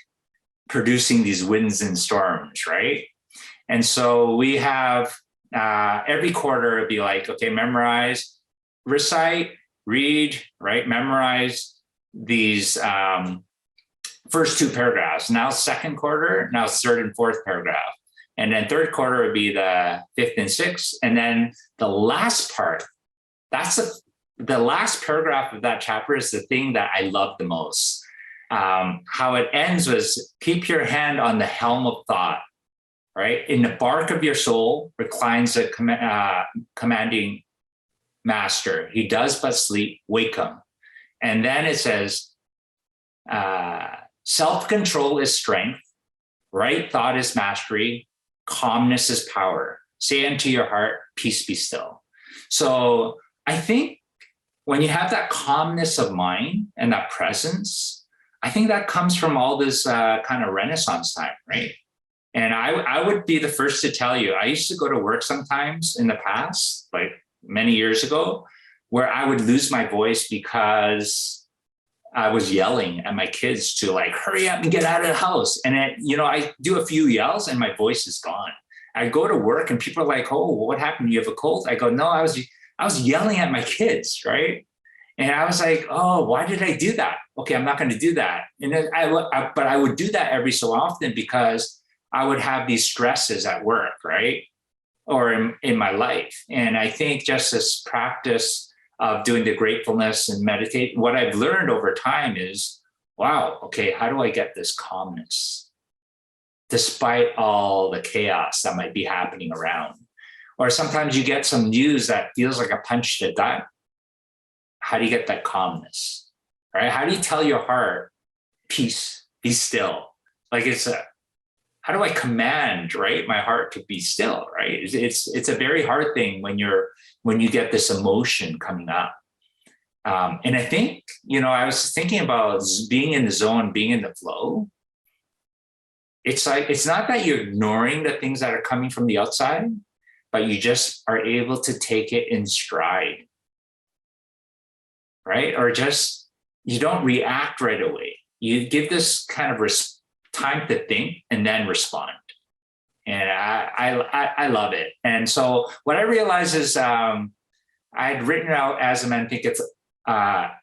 producing these winds and storms, right? And so we have every quarter it'd be like, okay, memorize, recite, read, right? Memorize these first 2 paragraphs. Now second quarter, now third and fourth paragraph. And then third quarter would be the 5th and 6th. And then the last part, the last paragraph of that chapter is the thing that I love the most. How it ends was, keep your hand on the helm of thought, right? In the bark of your soul reclines a commanding master. He does but sleep, wake him. And then it says, self-control is strength, right thought is mastery, calmness is power. Say unto your heart, peace be still. So I think when you have that calmness of mind and that presence, I think that comes from all this kind of Renaissance time, right? And I would be the first to tell you, I used to go to work sometimes in the past, like many years ago, where I would lose my voice because I was yelling at my kids to like, hurry up and get out of the house. And I do a few yells and my voice is gone. I go to work and people are like, oh, what happened? You have a cold? I go, no, I was yelling at my kids, right? And I was like, oh, why did I do that? Okay, I'm not going to do that. And then but I would do that every so often because I would have these stresses at work, right? Or in my life. And I think just this practice of doing the gratefulness and meditate, what I've learned over time is, wow, okay, how do I get this calmness despite all the chaos that might be happening around? Or sometimes you get some news that feels like a punch to the gut. How do you get that calmness, right? How do you tell your heart, peace, be still? Like how do I command, right, my heart to be still, right? It's a very hard thing when you get this emotion coming up. And I think, I was thinking about being in the zone, being in the flow. It's like, it's not that you're ignoring the things that are coming from the outside, but you just are able to take it in stride, right? Or just, you don't react right away. You give this kind of time to think and then respond. And I love it. And so what I realized is I had written out as I think it's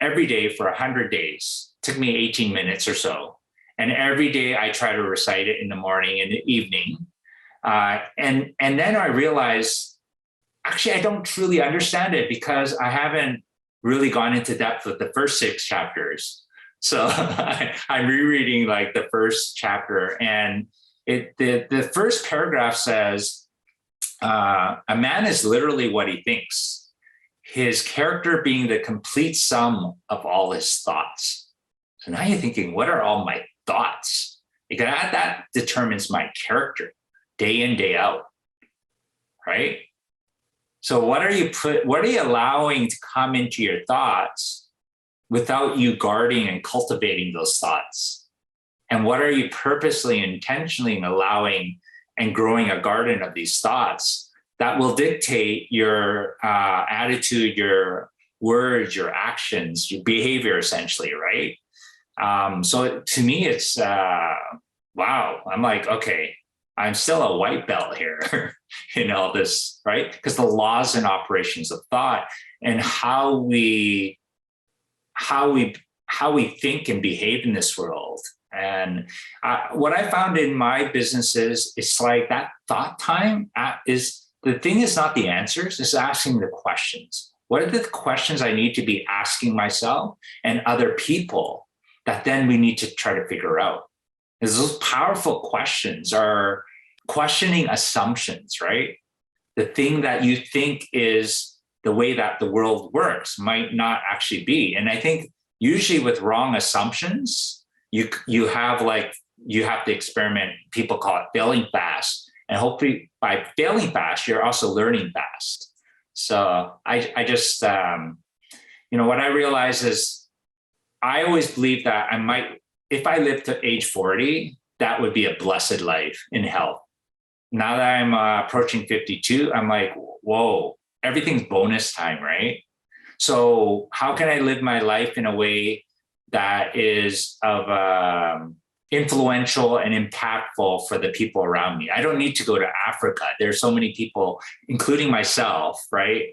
every day for 100 days. It took me 18 minutes or so. And every day I try to recite it in the morning and the evening. And then I realized, actually, I don't truly understand it because I haven't really gone into depth with the first 6 chapters. So I'm rereading like the first chapter, and the first paragraph says, a man is literally what he thinks, his character being the complete sum of all his thoughts. So now you're thinking, what are all my thoughts? Because that determines my character day in, day out, right? So what are you allowing to come into your thoughts without you guarding and cultivating those thoughts? And what are you purposely, intentionally allowing and growing a garden of these thoughts that will dictate your attitude, your words, your actions, your behavior, essentially, right? So to me, it's, wow, I'm like, okay, I'm still a white belt here in all this, right? Because the laws and operations of thought and how we think and behave in this world. And what I found in my businesses, it's like that thought time is, the thing is not the answers, it's asking the questions. What are the questions I need to be asking myself and other people that then we need to try to figure out? Because those powerful questions are questioning assumptions, right? The thing that you think is the way that the world works might not actually be. And I think usually with wrong assumptions, you have to experiment. People call it failing fast. And hopefully by failing fast, you're also learning fast. So I just, what I realize is I always believe that if I live to age 40, that would be a blessed life in health. Now that I'm approaching 52, I'm like, whoa, everything's bonus time, right? So how can I live my life in a way that is of influential and impactful for the people around me? I don't need to go to Africa. There's so many people, including myself, right,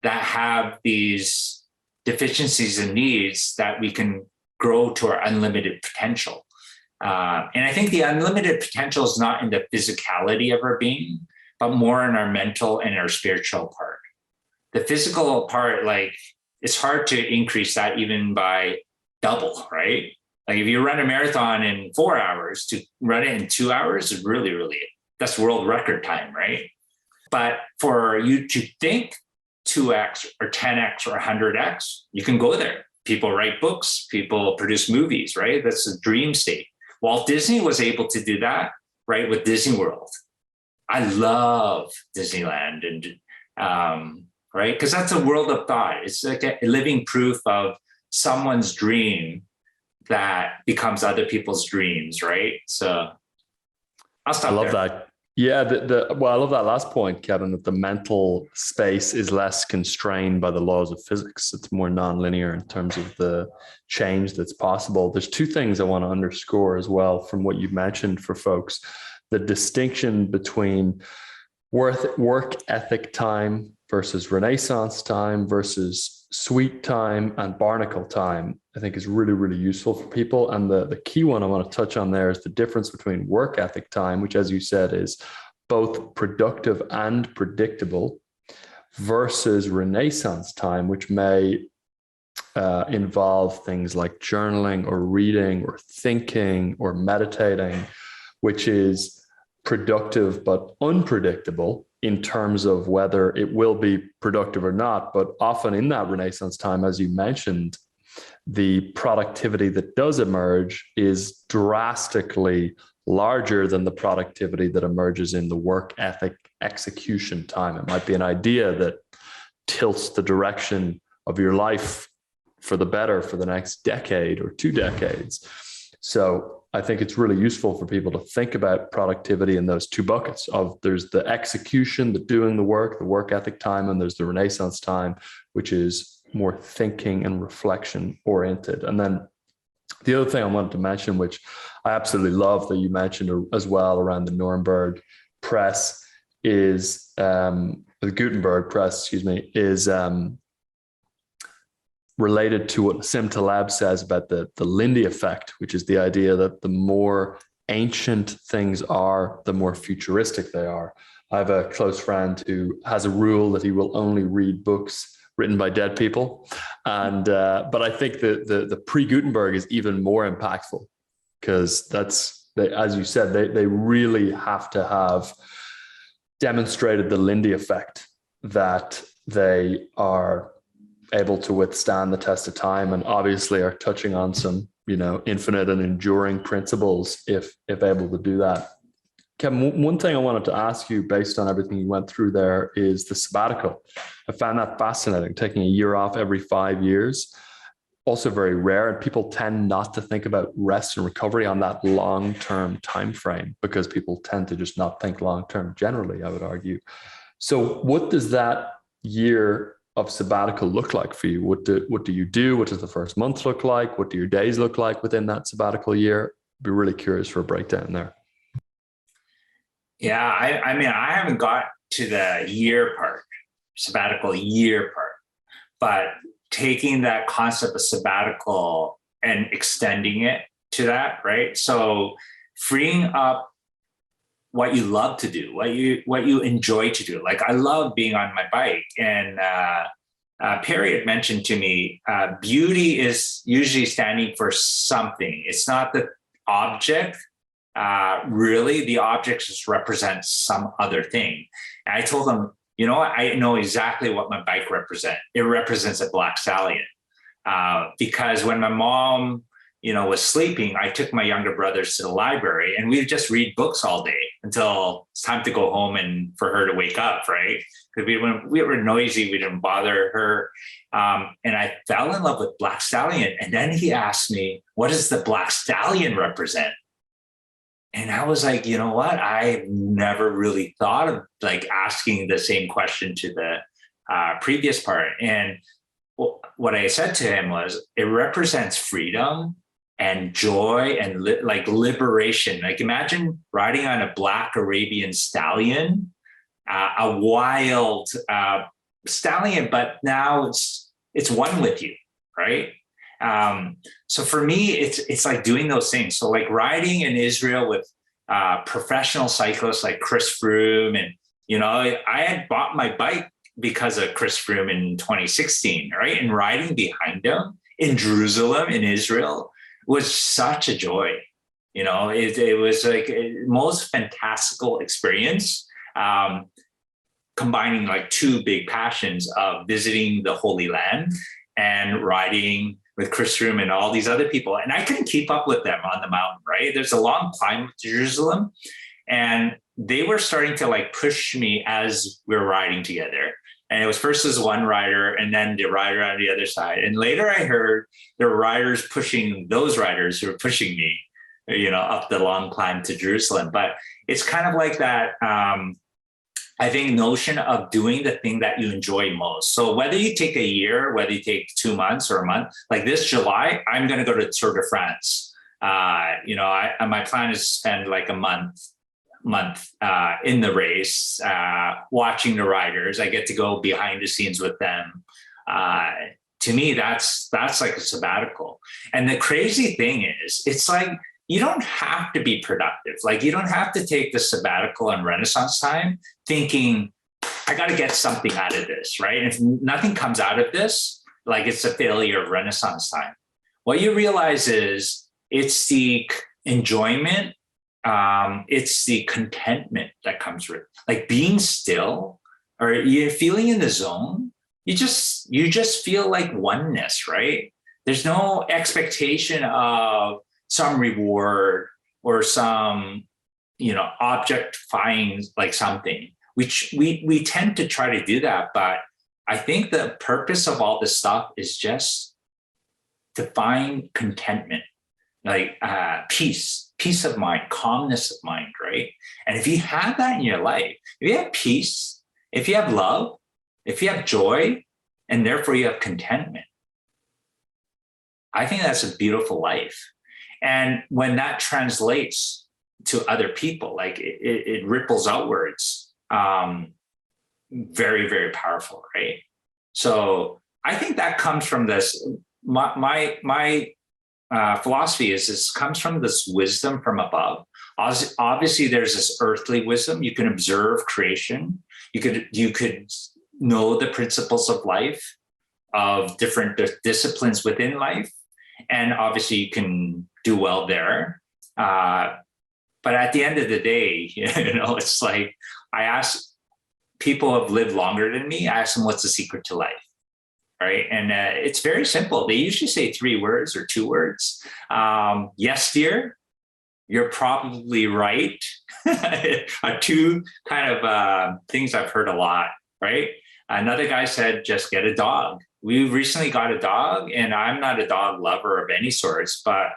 that have these deficiencies and needs that we can grow to our unlimited potential. And I think the unlimited potential is not in the physicality of our being, but more in our mental and our spiritual part. The physical part, like, it's hard to increase that even by double, right? Like if you run a marathon in 4 hours, to run it in 2 hours is really, that's world record time, right? But for you to think 2x or 10x or 100x, you can go there. People write books, people produce movies, right? That's a dream state. Walt Disney was able to do that, right, with Disney World. I love Disneyland, and right? Because that's a world of thought. It's like a living proof of someone's dream that becomes other people's dreams, right? So I'll stop I love there. that. Yeah, well, I love that last point, Kevin, that the mental space is less constrained by the laws of physics. It's more nonlinear in terms of the change that's possible. There's two things I want to underscore as well from what you've mentioned for folks. The distinction between work ethic time versus Renaissance time versus sweet time and barnacle time, I think is really, really useful for people. And the key one I want to touch on there is the difference between work ethic time, which, as you said, is both productive and predictable, versus Renaissance time, which may involve things like journaling or reading or thinking or meditating, which is productive but unpredictable in terms of whether it will be productive or not. But often in that Renaissance time, as you mentioned, the productivity that does emerge is drastically larger than the productivity that emerges in the work ethic execution time. It might be an idea that tilts the direction of your life for the better for the next decade or 2 decades. So I think it's really useful for people to think about productivity in those two buckets of there's the execution, the doing the work ethic time, and there's the Renaissance time, which is more thinking and reflection oriented. And then the other thing I wanted to mention, which I absolutely love that you mentioned as well around the Nuremberg press, is the Gutenberg press, excuse me, is related to what Sim Taleb says about the Lindy effect, which is the idea that the more ancient things are, the more futuristic they are. I have a close friend who has a rule that he will only read books written by dead people. And but I think the pre-Gutenberg is even more impactful because as you said, they really have to have demonstrated the Lindy effect, that they are able to withstand the test of time and obviously are touching on some, infinite and enduring principles if able to do that. Kevin, one thing I wanted to ask you based on everything you went through there is the sabbatical. I found that fascinating, taking a year off every 5 years. Also very rare, and people tend not to think about rest and recovery on that long-term time frame because people tend to just not think long-term generally, I would argue. So what does that year of sabbatical look like for you? What do you do? What does the first month look like? What do your days look like within that sabbatical year? I'd be really curious for a breakdown there. Yeah, I mean, I haven't got to the year part, sabbatical year part, but taking that concept of sabbatical and extending it to that, right? So freeing up what you love to do, what you enjoy to do. Like I love being on my bike, and Perry had mentioned to me, beauty is usually standing for something. It's not the object. Really, the object just represents some other thing. And I told him, you know what? I know exactly what my bike represents. It represents a black stallion. Because when my mom, was sleeping, I took my younger brothers to the library and we'd just read books all day until it's time to go home and for her to wake up, right? Because we were noisy, we didn't bother her. And I fell in love with Black Stallion. And then he asked me, what does the Black Stallion represent? And I was like, you know what? I've never really thought of like asking the same question to the previous part. And what I said to him was, it represents freedom and joy and like liberation. Like imagine riding on a black Arabian stallion, a wild stallion, but now it's one with you, right? So for me, it's like doing those things. So like riding in Israel with professional cyclists like Chris Froome, and I had bought my bike because of Chris Froome in 2016, right? And riding behind him in Jerusalem, in Israel, was such a joy. It was like a most fantastical experience, combining like two big passions of visiting the Holy Land and riding with Chris Froome and all these other people. And I couldn't keep up with them on the mountain, right? There's a long climb to Jerusalem, and they were starting to like push me as we were riding together. And it was first as one rider and then the rider on the other side. And later I heard the riders pushing those riders who were pushing me, up the long climb to Jerusalem. But it's kind of like that, I think, notion of doing the thing that you enjoy most. So whether you take a year, whether you take 2 months or a month, like this July, I'm going to go to Tour de France. My plan is to spend like a month in the race, watching the riders. I get to go behind the scenes with them. To me, that's like a sabbatical. And the crazy thing is, it's like, you don't have to be productive. Like, you don't have to take the sabbatical and Renaissance time thinking, I got to get something out of this, right? And if nothing comes out of this, like, it's a failure of Renaissance time. What you realize is it's the enjoyment, it's the contentment that comes with, like, being still, or you're feeling in the zone. You just feel like oneness, right? There's no expectation of some reward or some, objectifying like something, which we tend to try to do that. But I think the purpose of all this stuff is just to find contentment, like peace of mind, calmness of mind, right? And if you have that in your life, if you have peace, if you have love, if you have joy, and therefore you have contentment, I think that's a beautiful life. And when that translates to other people, like it ripples outwards, very, very powerful, right? So I think that comes from this. My philosophy is this comes from this wisdom from above. Obviously, there's this earthly wisdom. You can observe creation. You could know the principles of life, of different disciplines within life, and obviously you can do well there. But at the end of the day, it's like, I ask people who have lived longer than me, I ask them, what's the secret to life? Right. And it's very simple. They usually say 3 words or 2 words. Yes, dear, you're probably right. Are 2 kind of things I've heard a lot. Right. Another guy said, just get a dog. We recently got a dog, and I'm not a dog lover of any sorts, but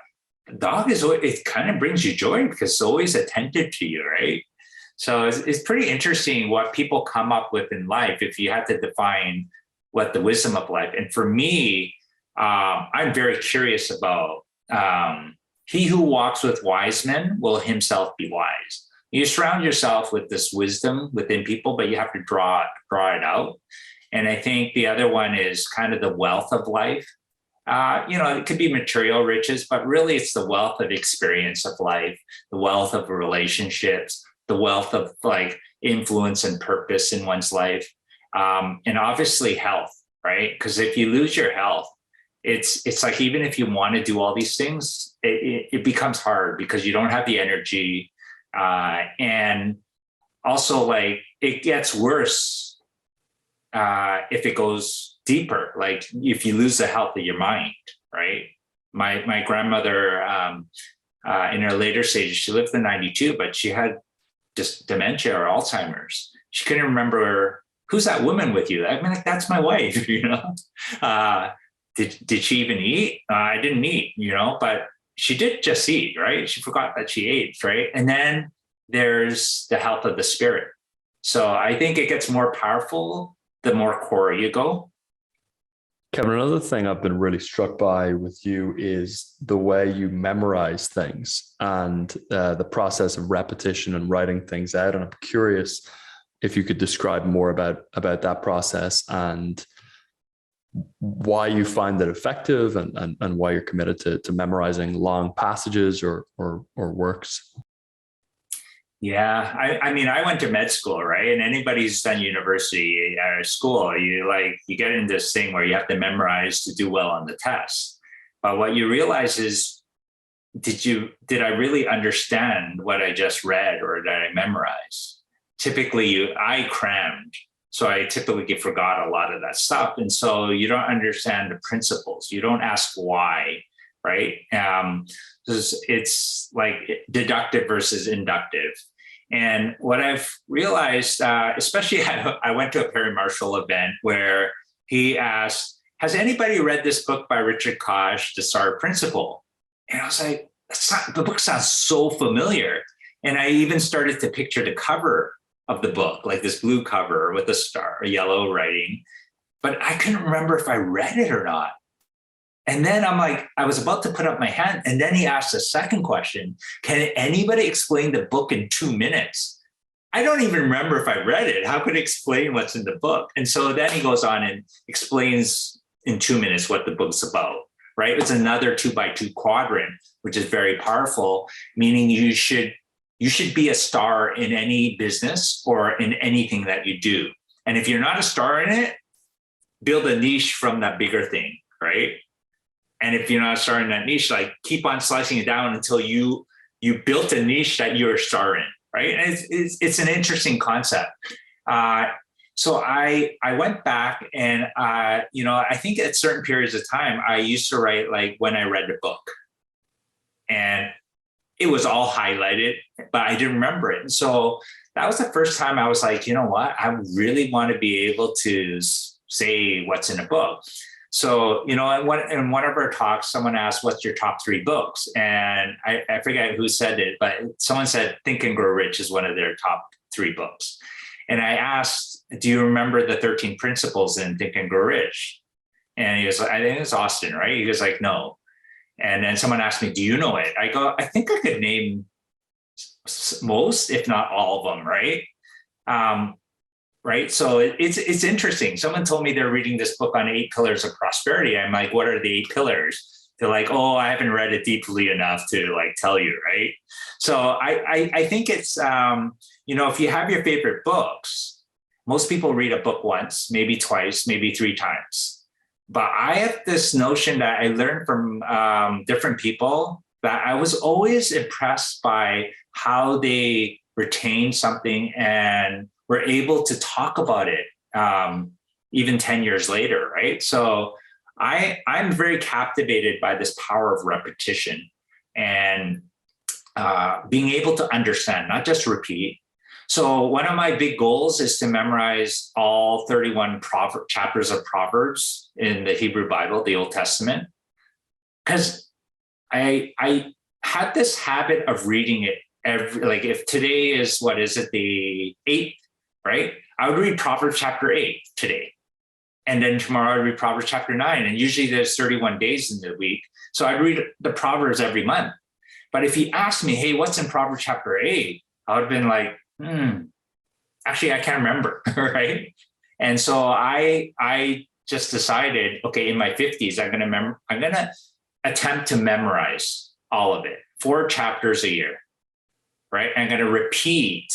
a dog it kind of brings you joy because it's always attentive to you, right? So it's pretty interesting what people come up with in life if you had to define what the wisdom of life. And for me, I'm very curious about he who walks with wise men will himself be wise. You surround yourself with this wisdom within people, but you have to draw it out. And I think the other one is kind of the wealth of life. It could be material riches, but really it's the wealth of experience of life, the wealth of relationships, the wealth of like influence and purpose in one's life. And obviously health, right? Because if you lose your health, it's like, even if you want to do all these things, it becomes hard because you don't have the energy. And also, like, it gets worse if it goes deeper, like if you lose the health of your mind, right? My grandmother, in her later stages, she lived to 92, but she had just dementia or Alzheimer's. She couldn't remember, who's that woman with you? I mean, like, that's my wife, Did she even eat? I didn't eat, but she did just eat, right? She forgot that she ate, right? And then there's the health of the spirit. So I think it gets more powerful the more core you go. Kevin, another thing I've been really struck by with you is the way you memorize things and the process of repetition and writing things out. And I'm curious if you could describe more about that process and why you find it effective and why you're committed to memorizing long passages or works. Yeah, I mean, I went to med school, right? And anybody who's done university or school, you get into this thing where you have to memorize to do well on the test. But what you realize is, did I really understand what I just read, or did I memorize? Typically, I crammed, so I typically forgot a lot of that stuff. And so you don't understand the principles. You don't ask why, right? It's like deductive versus inductive. And what I've realized, especially I went to a Perry Marshall event where he asked, has anybody read this book by Richard Koch, The Star Principle? And I was like, the book sounds so familiar. And I even started to picture the cover of the book, like this blue cover with a star, a yellow writing, but I couldn't remember if I read it or not. And then I'm like, I was about to put up my hand. And then he asked a second question. Can anybody explain the book in 2 minutes? I don't even remember if I read it. How could I explain what's in the book? And so then he goes on and explains in 2 minutes what the book's about, right? It's another 2x2 quadrant, which is very powerful, meaning you should be a star in any business or in anything that you do. And if you're not a star in it, build a niche from that bigger thing, right? And if you're not a star in that niche, like keep on slicing it down until you built a niche that you're a star in, right? And it's an interesting concept. So I went back and, I think at certain periods of time, I used to write like when I read a book. And it was all highlighted, but I didn't remember it. And so that was the first time I was like, you know what? I really want to be able to say what's in a book. So, in one of our talks, someone asked, what's your top 3 books? And I forget who said it, but someone said Think and Grow Rich is one of their top 3 books. And I asked, do you remember the 13 principles in Think and Grow Rich? And he was like, I think it's Austin, right? He was like, no. And then someone asked me, do you know it? I go, I think I could name most, if not all of them, right? Right. So it's interesting. Someone told me they're reading this book on 8 pillars of prosperity. I'm like, what are the 8 pillars? They're like, oh, I haven't read it deeply enough to like tell you. Right. So I think it's, if you have your favorite books, most people read a book once, maybe twice, maybe 3 times. But I have this notion that I learned from different people that I was always impressed by how they retain something and were able to talk about it even 10 years later, right? So I'm very captivated by this power of repetition and being able to understand, not just repeat. So one of my big goals is to memorize all 31 chapters of Proverbs in the Hebrew Bible, the Old Testament, because I had this habit of reading it like if today is, the 8th, right? I would read Proverbs chapter 8 today. And then tomorrow I'd read Proverbs chapter 9. And usually there's 31 days in the week. So I'd read the Proverbs every month. But if he asked me, hey, what's in Proverbs chapter 8? I would have been like, actually, I can't remember, right? And so I just decided, okay, in my 50s, I'm going to attempt to memorize all of it, 4 chapters a year, right? I'm going to repeat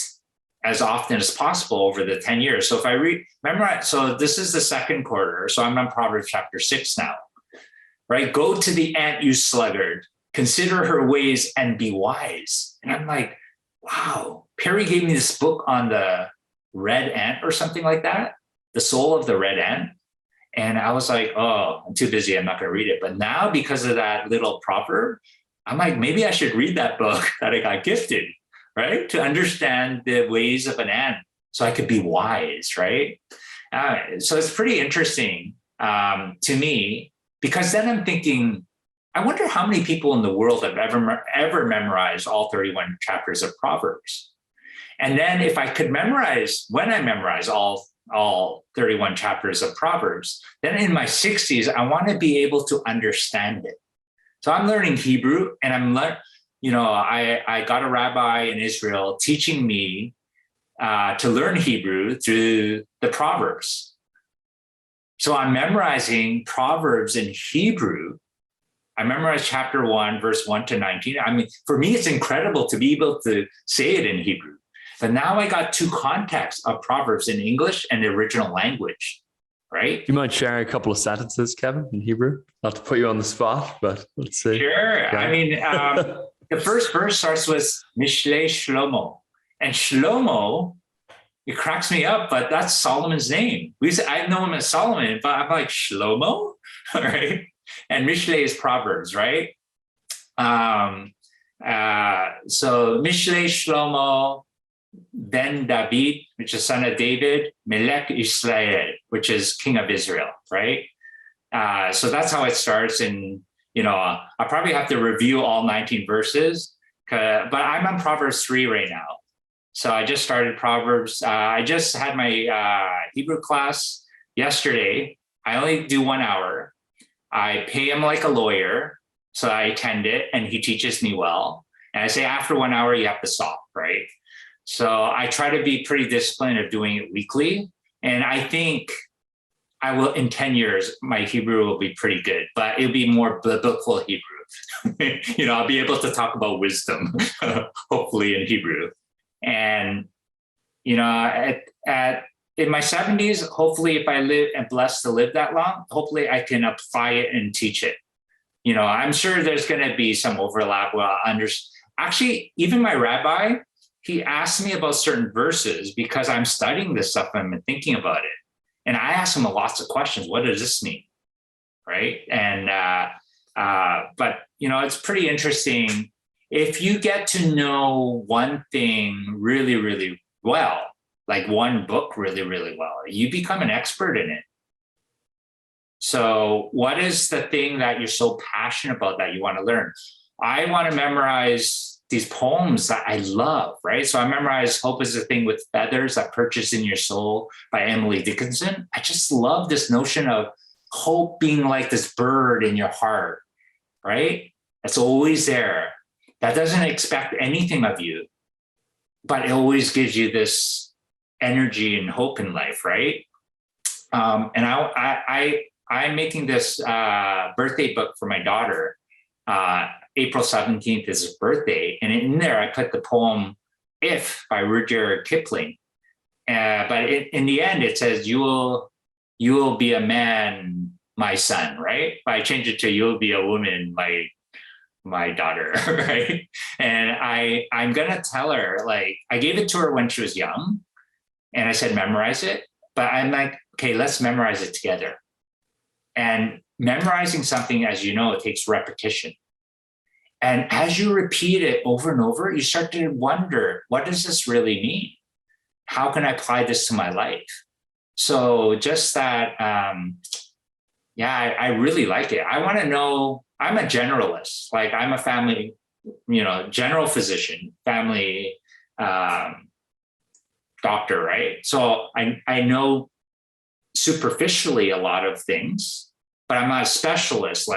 as often as possible over the 10 years. So if I memorize, so this is the second quarter. So I'm on Proverbs chapter 6 now, right? Go to the ant, you sluggard, consider her ways and be wise. And I'm like, wow, Perry gave me this book on the red ant or something like that, the soul of the red ant. And I was like, oh, I'm too busy. I'm not going to read it. But now because of that little proverb, I'm like, maybe I should read that book that I got gifted, right? To understand the ways of an ant so I could be wise, right? So it's pretty interesting to me, because then I'm thinking, I wonder how many people in the world have ever memorized all 31 chapters of Proverbs. And then if I could memorize, when I memorize all 31 chapters of Proverbs, then in my 60s, I want to be able to understand it. So I'm learning Hebrew, and I got a rabbi in Israel teaching me to learn Hebrew through the Proverbs. So I'm memorizing Proverbs in Hebrew. I memorized chapter 1, verse 1 to 19. I mean, for me, it's incredible to be able to say it in Hebrew. But now I got 2 contexts of Proverbs in English and the original language, right? Do you mind sharing a couple of sentences, Kevin, in Hebrew? Not to put you on the spot, but let's see. Sure. Okay. I mean, the first verse starts with Mishlei Shlomo. And Shlomo, it cracks me up, but that's Solomon's name. I know him as Solomon, but I'm like, Shlomo? Right? And Mishlei is Proverbs, right? So Mishlei Shlomo, Ben David, which is son of David, Melech Israel, which is king of Israel, right? So that's how it starts. And, I probably have to review all 19 verses, but I'm on Proverbs 3 right now. So I just started Proverbs. I just had my Hebrew class yesterday. I only do 1 hour. I pay him like a lawyer. So I attend it and he teaches me well. And I say after 1 hour, you have to stop, right? So I try to be pretty disciplined of doing it weekly. And I think I will, in 10 years, my Hebrew will be pretty good, but it'll be more biblical Hebrew. I'll be able to talk about wisdom, hopefully in Hebrew. And, in my 70s, hopefully if I live and blessed to live that long, hopefully I can apply it and teach it. I'm sure there's going to be some overlap. Actually, even my rabbi, he asked me about certain verses because I'm studying this stuff and I'm thinking about it. And I asked him lots of questions. What does this mean? Right. And, but, it's pretty interesting. If you get to know one thing really, really well, like one book really, really well, you become an expert in it. So what is the thing that you're so passionate about that you want to learn? I want to memorize these poems that I love, right? So I memorized Hope is a Thing with Feathers That Perches in Your Soul by Emily Dickinson. I just love this notion of hope being like this bird in your heart, right? It's always there. That doesn't expect anything of you, but it always gives you this energy and hope in life, right? And I'm making this birthday book for my daughter. April 17th is her birthday. And in there, I put the poem If by Rudyard Kipling. But in the end, it says, you will be a man, my son, right? But I changed it to you will be a woman, my daughter, right? And I'm going to tell her, I gave it to her when she was young. And I said, memorize it. But I'm like, okay, let's memorize it together. And memorizing something, as you know, it takes repetition. And as you repeat it over and over, you start to wonder, what does this really mean? How can I apply this to my life? So just that, I really like it. I want to know, I'm a generalist. I'm a family, general physician, family doctor, right? So I know superficially a lot of things, but I'm not a specialist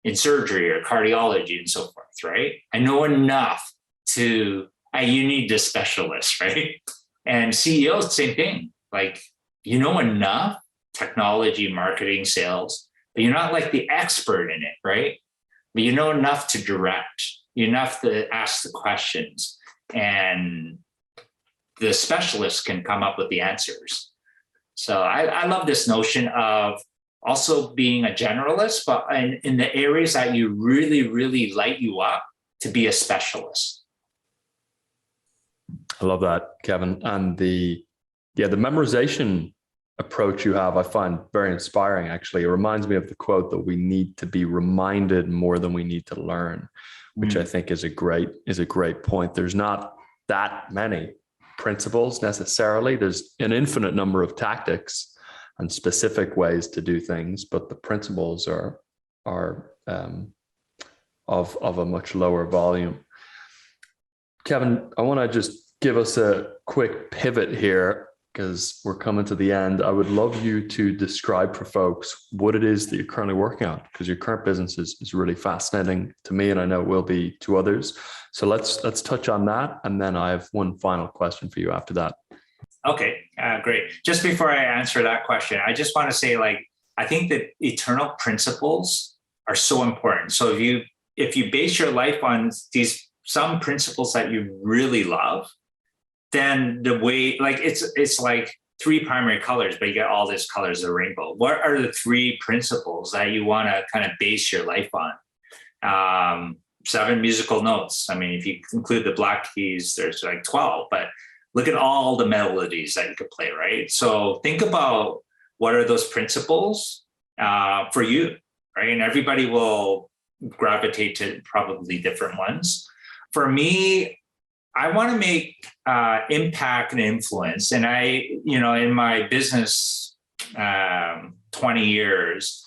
in surgery or cardiology and so forth, right? I know enough you need the specialist, right? And CEOs, same thing. You know enough technology, marketing, sales, but you're not the expert in it, right? But you know enough to direct, enough to ask the questions, and the specialist can come up with the answers. So I love this notion of also being a generalist, but in the areas that you really, really light you up, to be a specialist. I love that, Kevin. And the memorization approach you have, I find very inspiring, actually. It reminds me of the quote that we need to be reminded more than we need to learn, which I think is a great point. There's not that many principles necessarily. There's an infinite number of tactics and specific ways to do things, but the principles are of a much lower volume. Kevin, I want to just give us a quick pivot here because we're coming to the end. I would love you to describe for folks what it is that you're currently working on, because your current business is really fascinating to me, and I know it will be to others. So let's touch on that, and then I have one final question for you after that. Okay, great. Just before I answer that question, I just want to say, I think that eternal principles are so important. So if you base your life on some principles that you really love, then the way, it's like 3 primary colors, but you get all these colors of the rainbow. What are the 3 principles that you want to kind of base your life on? 7 musical notes. I mean, if you include the black keys, there's 12, but look at all the melodies that you could play, right? So think about what are those principles for you, right? And everybody will gravitate to probably different ones. For me, I want to make impact and influence. And in my business 20 years,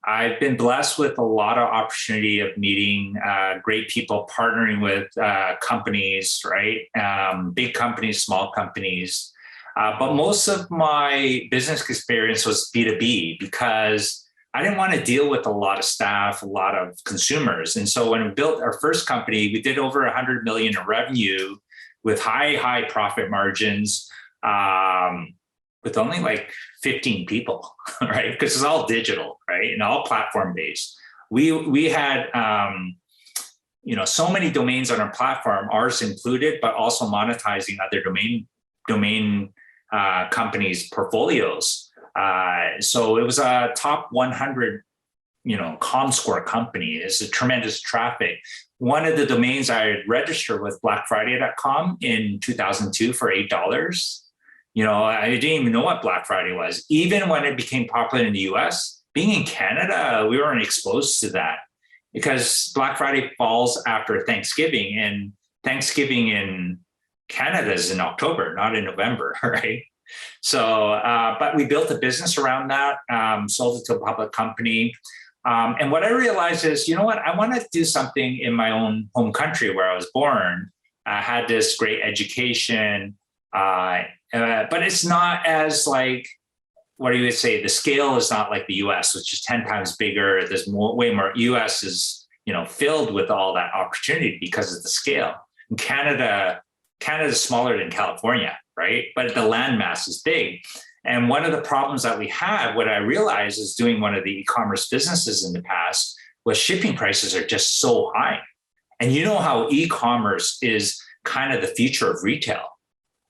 I've been blessed with a lot of opportunity of meeting great people, partnering with companies, right? Big companies, small companies. But most of my business experience was B2B because I didn't want to deal with a lot of staff, a lot of consumers. And so when we built our first company, we did over 100 million in revenue with high profit margins, with only like 15 people, right? Because it's all digital, right? And all platform based. We had, so many domains on our platform, ours included, but also monetizing other domain companies' portfolios. So it was a top 100, ComScore company. It's a tremendous traffic. One of the domains I had registered with BlackFriday.com in 2002 for $8. I didn't even know what Black Friday was. Even when it became popular in the US, being in Canada, we weren't exposed to that because Black Friday falls after Thanksgiving, and Thanksgiving in Canada is in October, not in November, right? So, but we built a business around that, sold it to a public company. And what I realized is, I want to do something in my own home country where I was born. I had this great education, but it's not as like, what do you say? The scale is not like the US, which is 10 times bigger. There's way more. US is, filled with all that opportunity because of the scale. In Canada is smaller than California, right? But the landmass is big. And one of the problems that we had, what I realized is doing one of the e-commerce businesses in the past, was shipping prices are just so high. And you know how e-commerce is kind of the future of retail.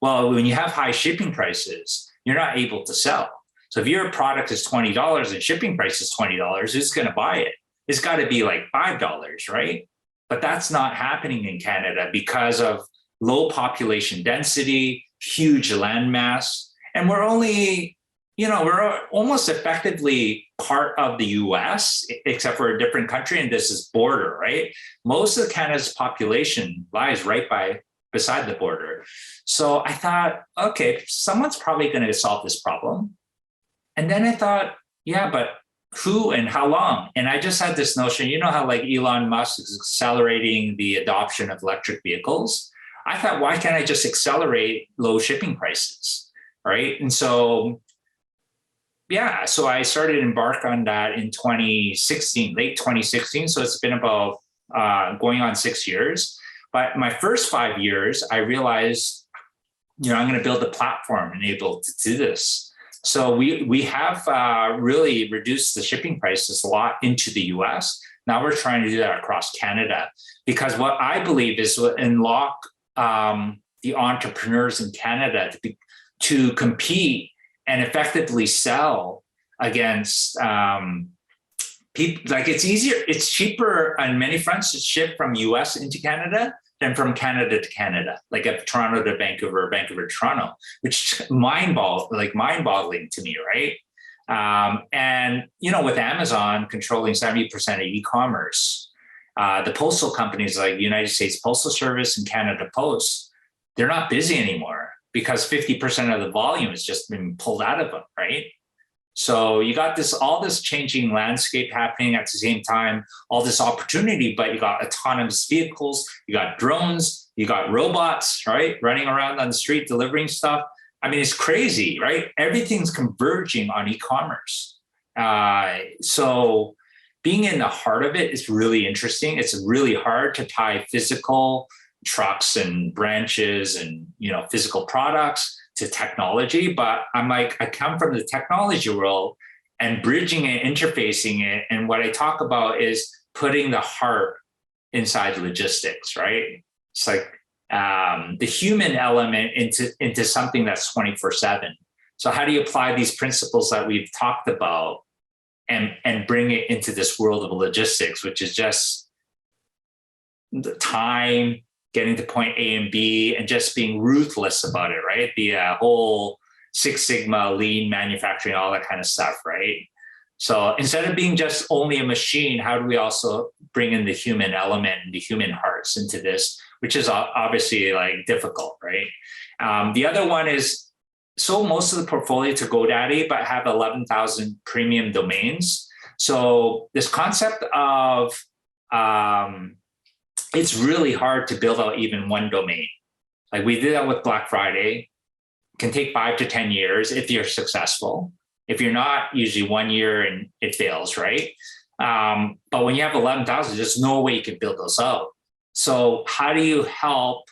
Well, when you have high shipping prices, you're not able to sell. So if your product is $20 and shipping price is $20, who's going to buy it? It's got to be like $5, right? But that's not happening in Canada because of low population density, huge landmass. And we're only, we're almost effectively part of the US, except for a different country, and this is border, right? Most of Canada's population lies right beside the border. So I thought, okay, someone's probably going to solve this problem. And then I thought, yeah, but who and how long? And I just had this notion, how like Elon Musk is accelerating the adoption of electric vehicles. I thought, why can't I just accelerate low shipping prices? Right. And so, so I started to embark on that in 2016, late 2016. So it's been about going on 6 years. But my first 5 years, I realized, I'm going to build a platform enabled to do this. So we have really reduced the shipping prices a lot into the US. Now we're trying to do that across Canada, because what I believe is to unlock the entrepreneurs in Canada to compete and effectively sell against people. Like it's cheaper on many fronts to ship from US into Canada than from Canada to Canada, like at Toronto to Vancouver, Vancouver to Toronto, which is mind-boggling to me, right? And with Amazon controlling 70% of e-commerce, the postal companies like United States Postal Service and Canada Post, they're not busy anymore, because 50% of the volume has just been pulled out of them, right? So you got all this changing landscape happening at the same time, all this opportunity, but you got autonomous vehicles, you got drones, you got robots, right? Running around on the street, delivering stuff. I mean, it's crazy, right? Everything's converging on e-commerce. So being in the heart of it is really interesting. It's really hard to tie physical trucks and branches and physical products to technology, but I come from the technology world and bridging it, interfacing it, and what I talk about is putting the heart inside logistics, right? It's like the human element into something that's 24/7. So how do you apply these principles that we've talked about and bring it into this world of logistics, which is just the time, getting to point A and B, and just being ruthless about it, right? The whole Six Sigma, lean manufacturing, all that kind of stuff, right? So instead of being just only a machine, how do we also bring in the human element and the human hearts into this, which is obviously like difficult, right? The other one is sold most of the portfolio to GoDaddy, but have 11,000 premium domains. So this concept of it's really hard to build out even one domain. Like we did that with Black Friday. It can take 5 to 10 years if you're successful. If you're not, usually 1 year and it fails, right? But when you have 11,000, there's no way you can build those out. So how do you help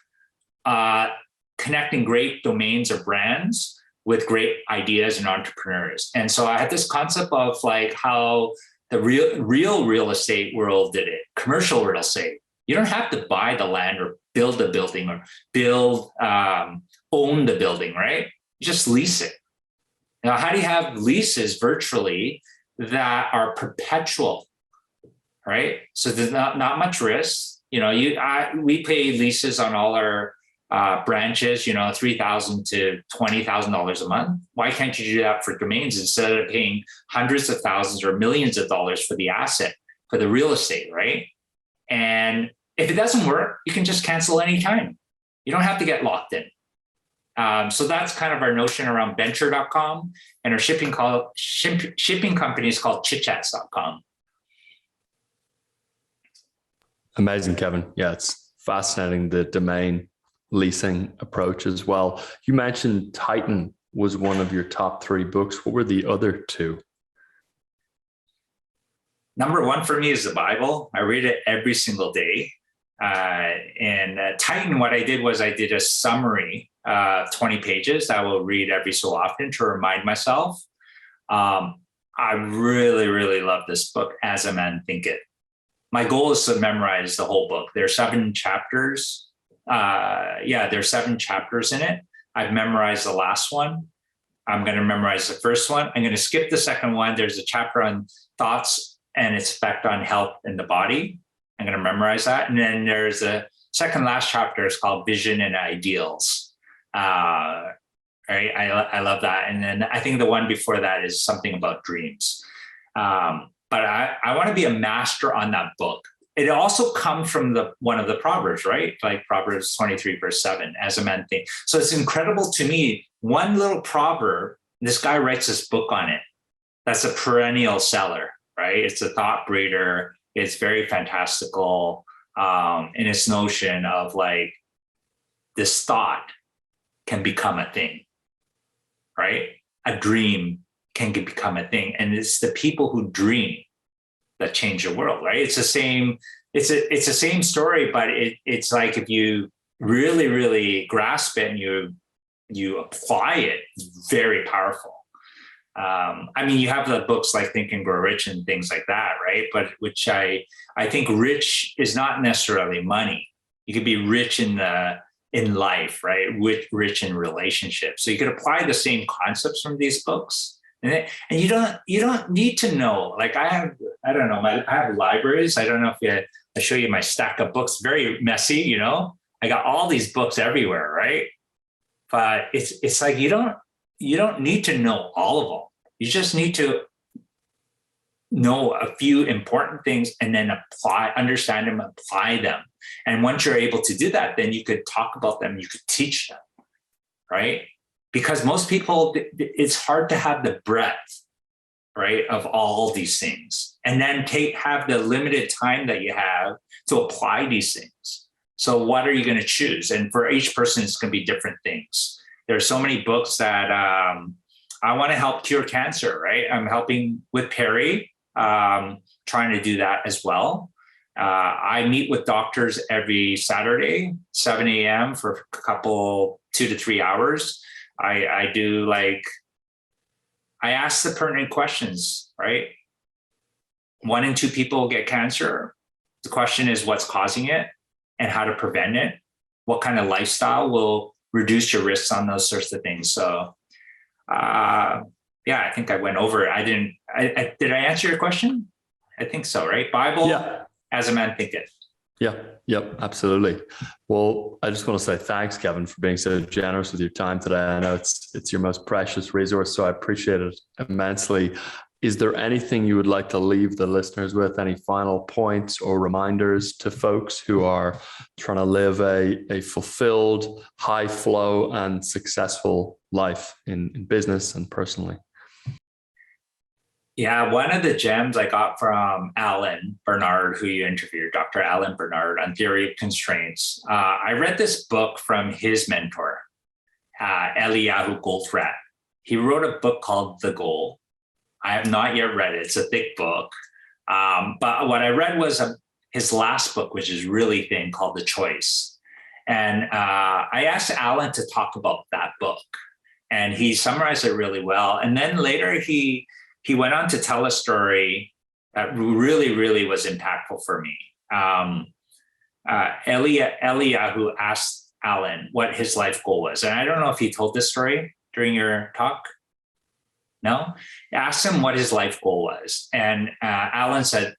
connecting great domains or brands with great ideas and entrepreneurs? And so I had this concept of like how the real estate world did it, commercial real estate. You don't have to buy the land or build the building or own the building, right? You just lease it. Now, how do you have leases virtually that are perpetual, right? So there's not much risk. You know, we pay leases on all our branches, you know, $3,000 to $20,000 a month. Why can't you do that for domains instead of paying hundreds of thousands or millions of dollars for the asset, for the real estate, right? And if it doesn't work, you can just cancel anytime. You don't have to get locked in. So that's kind of our notion around venture.com, and our shipping company is called chitchats.com. Amazing, Kevin. Yeah, it's fascinating, the domain leasing approach as well. You mentioned Titan was one of your top 3 books. What were the other 2? Number 1 for me is the Bible. I read it every single day. And Titan, what I did was I did a summary, 20 pages that I will read every so often to remind myself. I really, really love this book, As a Man Thinketh. My goal is to memorize the whole book. There are 7 chapters. There's 7 chapters in it. I've memorized the last one. I'm going to memorize the first one. I'm going to skip the second one. There's a chapter on thoughts and its effect on health in the body. I'm going to memorize that. And then there's a second last chapter. It's called Vision and Ideals. Right? I love that. And then I think the one before that is something about dreams. But I want to be a master on that book. It also comes from one of the Proverbs, right? Like Proverbs 23, verse 7, as a man thinks. So it's incredible to me. One little proverb, this guy writes this book on it. That's a perennial seller, right? It's a thought breeder. It's very fantastical in its notion of like this thought can become a thing, right? A dream can become a thing. And it's the people who dream that change the world, right? It's the same story, but it's like if you really, really grasp it and you apply it, it's very powerful. I mean, you have the books like Think and Grow Rich and things like that, right? But which I think rich is not necessarily money. You could be rich in life, right? Rich in relationships. So you could apply the same concepts from these books. And you don't need to know. Like I have libraries. I don't know if I show you my stack of books, very messy, you know. I got all these books everywhere, right? But it's like you don't need to know all of them. You just need to know a few important things and then understand them, apply them. And once you're able to do that, then you could talk about them, you could teach them, right? Because most people, it's hard to have the breadth, right, of all these things, and then have the limited time that you have to apply these things. So what are you going to choose? And for each person, it's going to be different things. There are so many books that I want to help cure cancer, right? I'm helping with Perry, trying to do that as well. I meet with doctors every Saturday, 7 a.m. for a couple, 2 to 3 hours. I ask the pertinent questions, right? 1 in 2 people get cancer. The question is what's causing it and how to prevent it. What kind of lifestyle will reduce your risks on those sorts of things. So, I think I went over it. Did I answer your question? I think so, right? Bible, yeah. As a man thinketh. Yeah. Yep. Absolutely. Well, I just want to say thanks, Kevin, for being so generous with your time today. I know it's your most precious resource, so I appreciate it immensely. is there anything you would like to leave the listeners with? Any final points or reminders to folks who are trying to live a fulfilled, high flow and successful life in business and personally? Yeah, one of the gems I got from Alan Bernard, who you interviewed, Dr. Alan Bernard, on Theory of Constraints. I read this book from his mentor, Eliyahu Goldratt. He wrote a book called The Goal. I have not yet read it. It's a thick book. But what I read was his last book, which is really thin, called The Choice. And I asked Alan to talk about that book, and he summarized it really well. And then later he went on to tell a story that really, really was impactful for me. Eliyahu asked Alan what his life goal was. And I don't know if he told this story during your talk. No? I asked him what his life goal was. And Alan said,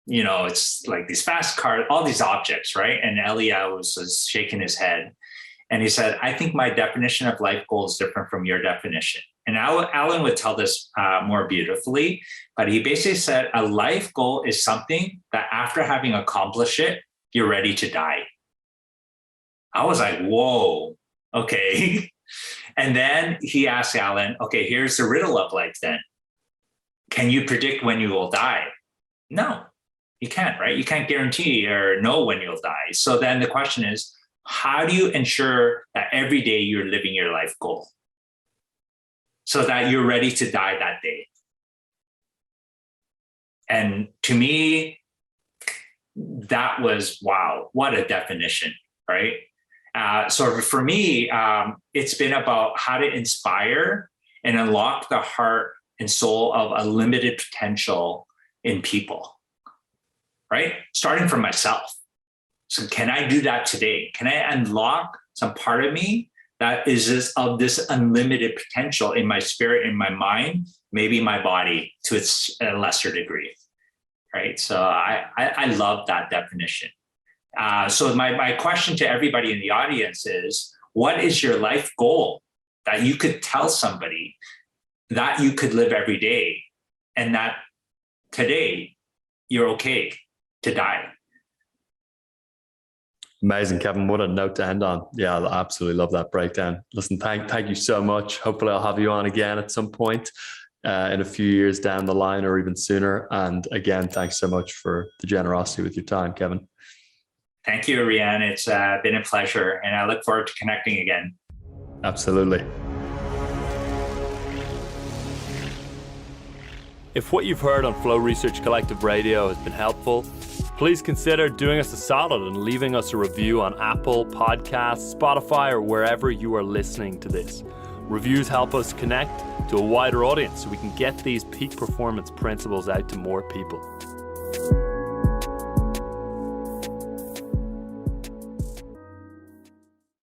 it's like these fast cars, all these objects, right? And Eliyahu was shaking his head. And he said, I think my definition of life goal is different from your definition. And Alan would tell this more beautifully, but he basically said a life goal is something that after having accomplished it, you're ready to die. I was like, whoa, okay. And then he asked Alan, okay, here's the riddle of life then. Can you predict when you will die? No, you can't, right? You can't guarantee or know when you'll die. So then the question is, how do you ensure that every day you're living your life goal so that you're ready to die that day? And to me, that was, wow, what a definition, right? So for me, it's been about how to inspire and unlock the heart and soul of a limited potential in people, right? Starting from myself. So can I do that today? Can I unlock some part of me that is of this unlimited potential in my spirit, in my mind, maybe my body to its lesser degree, right? So I love that definition. So my question to everybody in the audience is, what is your life goal that you could tell somebody that you could live every day and that today you're okay to die? Amazing, Kevin. What a note to end on. Yeah, I absolutely love that breakdown. Listen, thank you so much. Hopefully I'll have you on again at some point in a few years down the line or even sooner. And again, thanks so much for the generosity with your time, Kevin. Thank you, Rian. It's been a pleasure, and I look forward to connecting again. Absolutely. If what you've heard on Flow Research Collective Radio has been helpful, please consider doing us a solid and leaving us a review on Apple Podcasts, Spotify, or wherever you are listening to this. Reviews help us connect to a wider audience so we can get these peak performance principles out to more people.